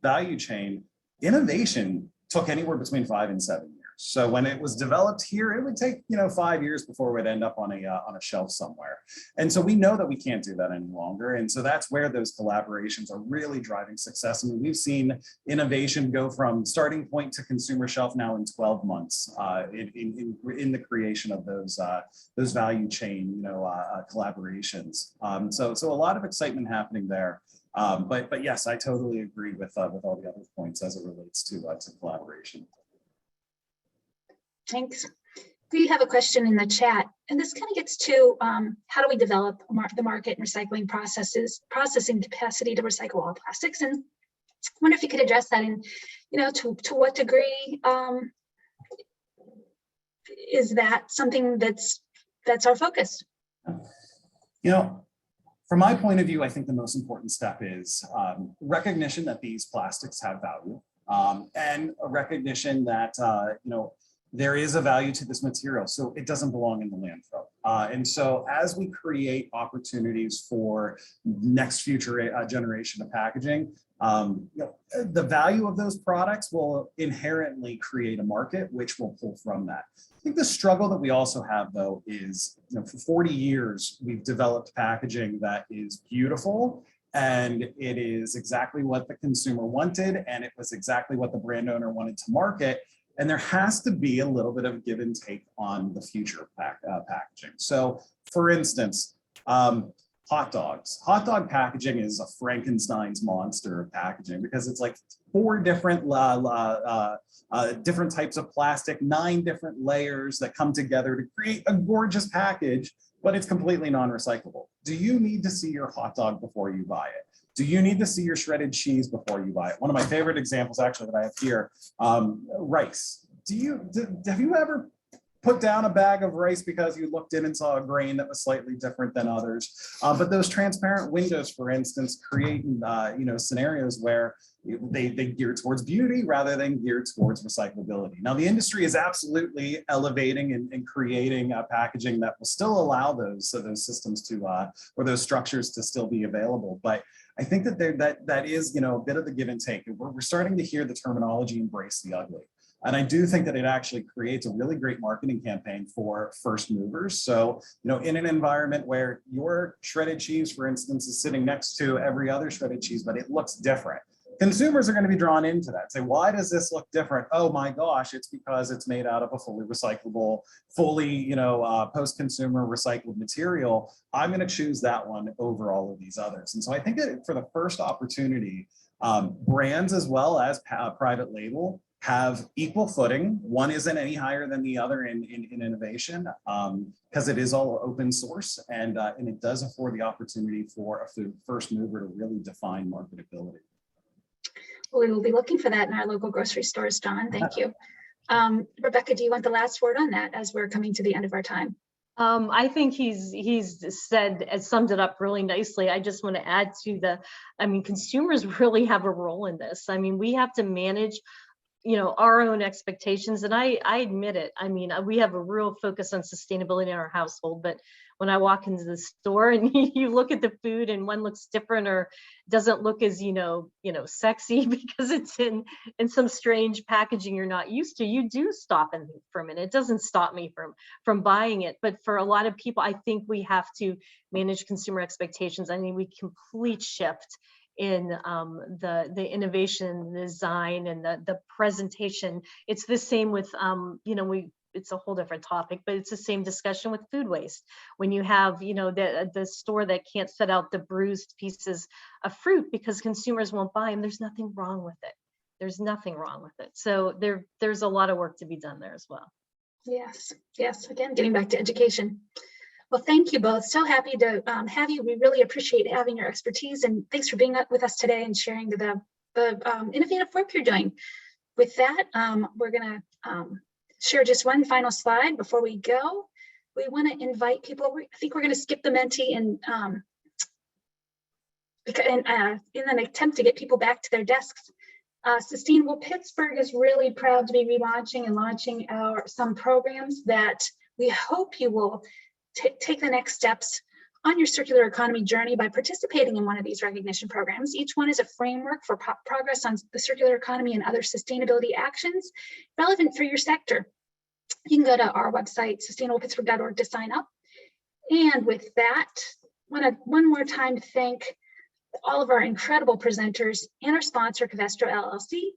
value chain, innovation took anywhere between 5 and 7 years. So when it was developed here, it would take 5 years before it would end up on a shelf somewhere. And so we know that we can't do that any longer. And so that's where those collaborations are really driving success. I mean, we've seen innovation go from starting point to consumer shelf now in 12 months in the creation of those value chain collaborations. So a lot of excitement happening there. But yes, I totally agree with all the other points as it relates to collaboration. Thanks. We have a question in the chat, and this kind of gets to how do we develop the market and recycling processing capacity to recycle all plastics? And I wonder if you could address that, and to what degree is that something that's our focus? From my point of view, I think the most important step is recognition that these plastics have value, and a recognition that there is a value to this material, so it doesn't belong in the landfill. And so as we create opportunities for next future generation of packaging, the value of those products will inherently create a market which will pull from that. I think the struggle that we also have, though, is for 40 years, we've developed packaging that is beautiful, and it is exactly what the consumer wanted, and it was exactly what the brand owner wanted to market. And there has to be a little bit of give and take on the future packaging. So, for instance, hot dogs. Hot dog packaging is a Frankenstein's monster of packaging, because it's like 4 different different types of plastic, 9 different layers that come together to create a gorgeous package, but it's completely non-recyclable. Do you need to see your hot dog before you buy it? Do you need to see your shredded cheese before you buy it? One of my favorite examples, actually, that I have here, rice. Have you ever put down a bag of rice because you looked in and saw a grain that was slightly different than others? But those transparent windows, for instance, create scenarios where they gear towards beauty rather than geared towards recyclability. Now, the industry is absolutely elevating and creating packaging that will still allow those systems to or those structures to still be available. But I think that that is a bit of the give and take. We're starting to hear the terminology embrace the ugly. And I do think that it actually creates a really great marketing campaign for first movers. So, in an environment where your shredded cheese, for instance, is sitting next to every other shredded cheese, but it looks different, consumers are going to be drawn into that. Say, why does this look different? Oh my gosh, it's because it's made out of a fully recyclable, fully, post-consumer recycled material. I'm going to choose that one over all of these others. And so I think that for the first opportunity, brands as well as private label have equal footing. One isn't any higher than the other in innovation, because it is all open source, and it does afford the opportunity for a first mover to really define marketability. We will be looking for that in our local grocery stores, John. Thank you. Rebecca, do you want the last word on that as we're coming to the end of our time? I think he's summed it up really nicely. I just want to add to I mean, consumers really have a role in this. I mean, we have to manage, our own expectations. And I admit it. I mean, we have a real focus on sustainability in our household, but when I walk into the store and you look at the food and one looks different or doesn't look as, sexy because it's in some strange packaging you're not used to, you do stop and think for a minute. It doesn't stop me from buying it. But for a lot of people, I think we have to manage consumer expectations. I mean, we complete shift in the innovation, the design, and the presentation. It's the same with it's a whole different topic, but it's the same discussion with food waste. When you have the store that can't set out the bruised pieces of fruit because consumers won't buy them, there's nothing wrong with it. There's nothing wrong with it. So there's a lot of work to be done there as well. Yes. Again, getting back to education. Well, thank you both. So happy to have you. We really appreciate having your expertise, and thanks for being with us today and sharing the innovative work you're doing. With that, we're going to share just one final slide before we go. We want to invite people. I think we're going to skip the Menti and in an attempt to get people back to their desks. Sustainable Pittsburgh is really proud to be relaunching and launching some programs that we hope you will take the next steps on your circular economy journey by participating in one of these recognition programs. Each one is a framework for progress on the circular economy and other sustainability actions relevant for your sector. You can go to our website, sustainablepittsburgh.org, to sign up. And with that, I want to one more time thank all of our incredible presenters and our sponsor, Covestro LLC,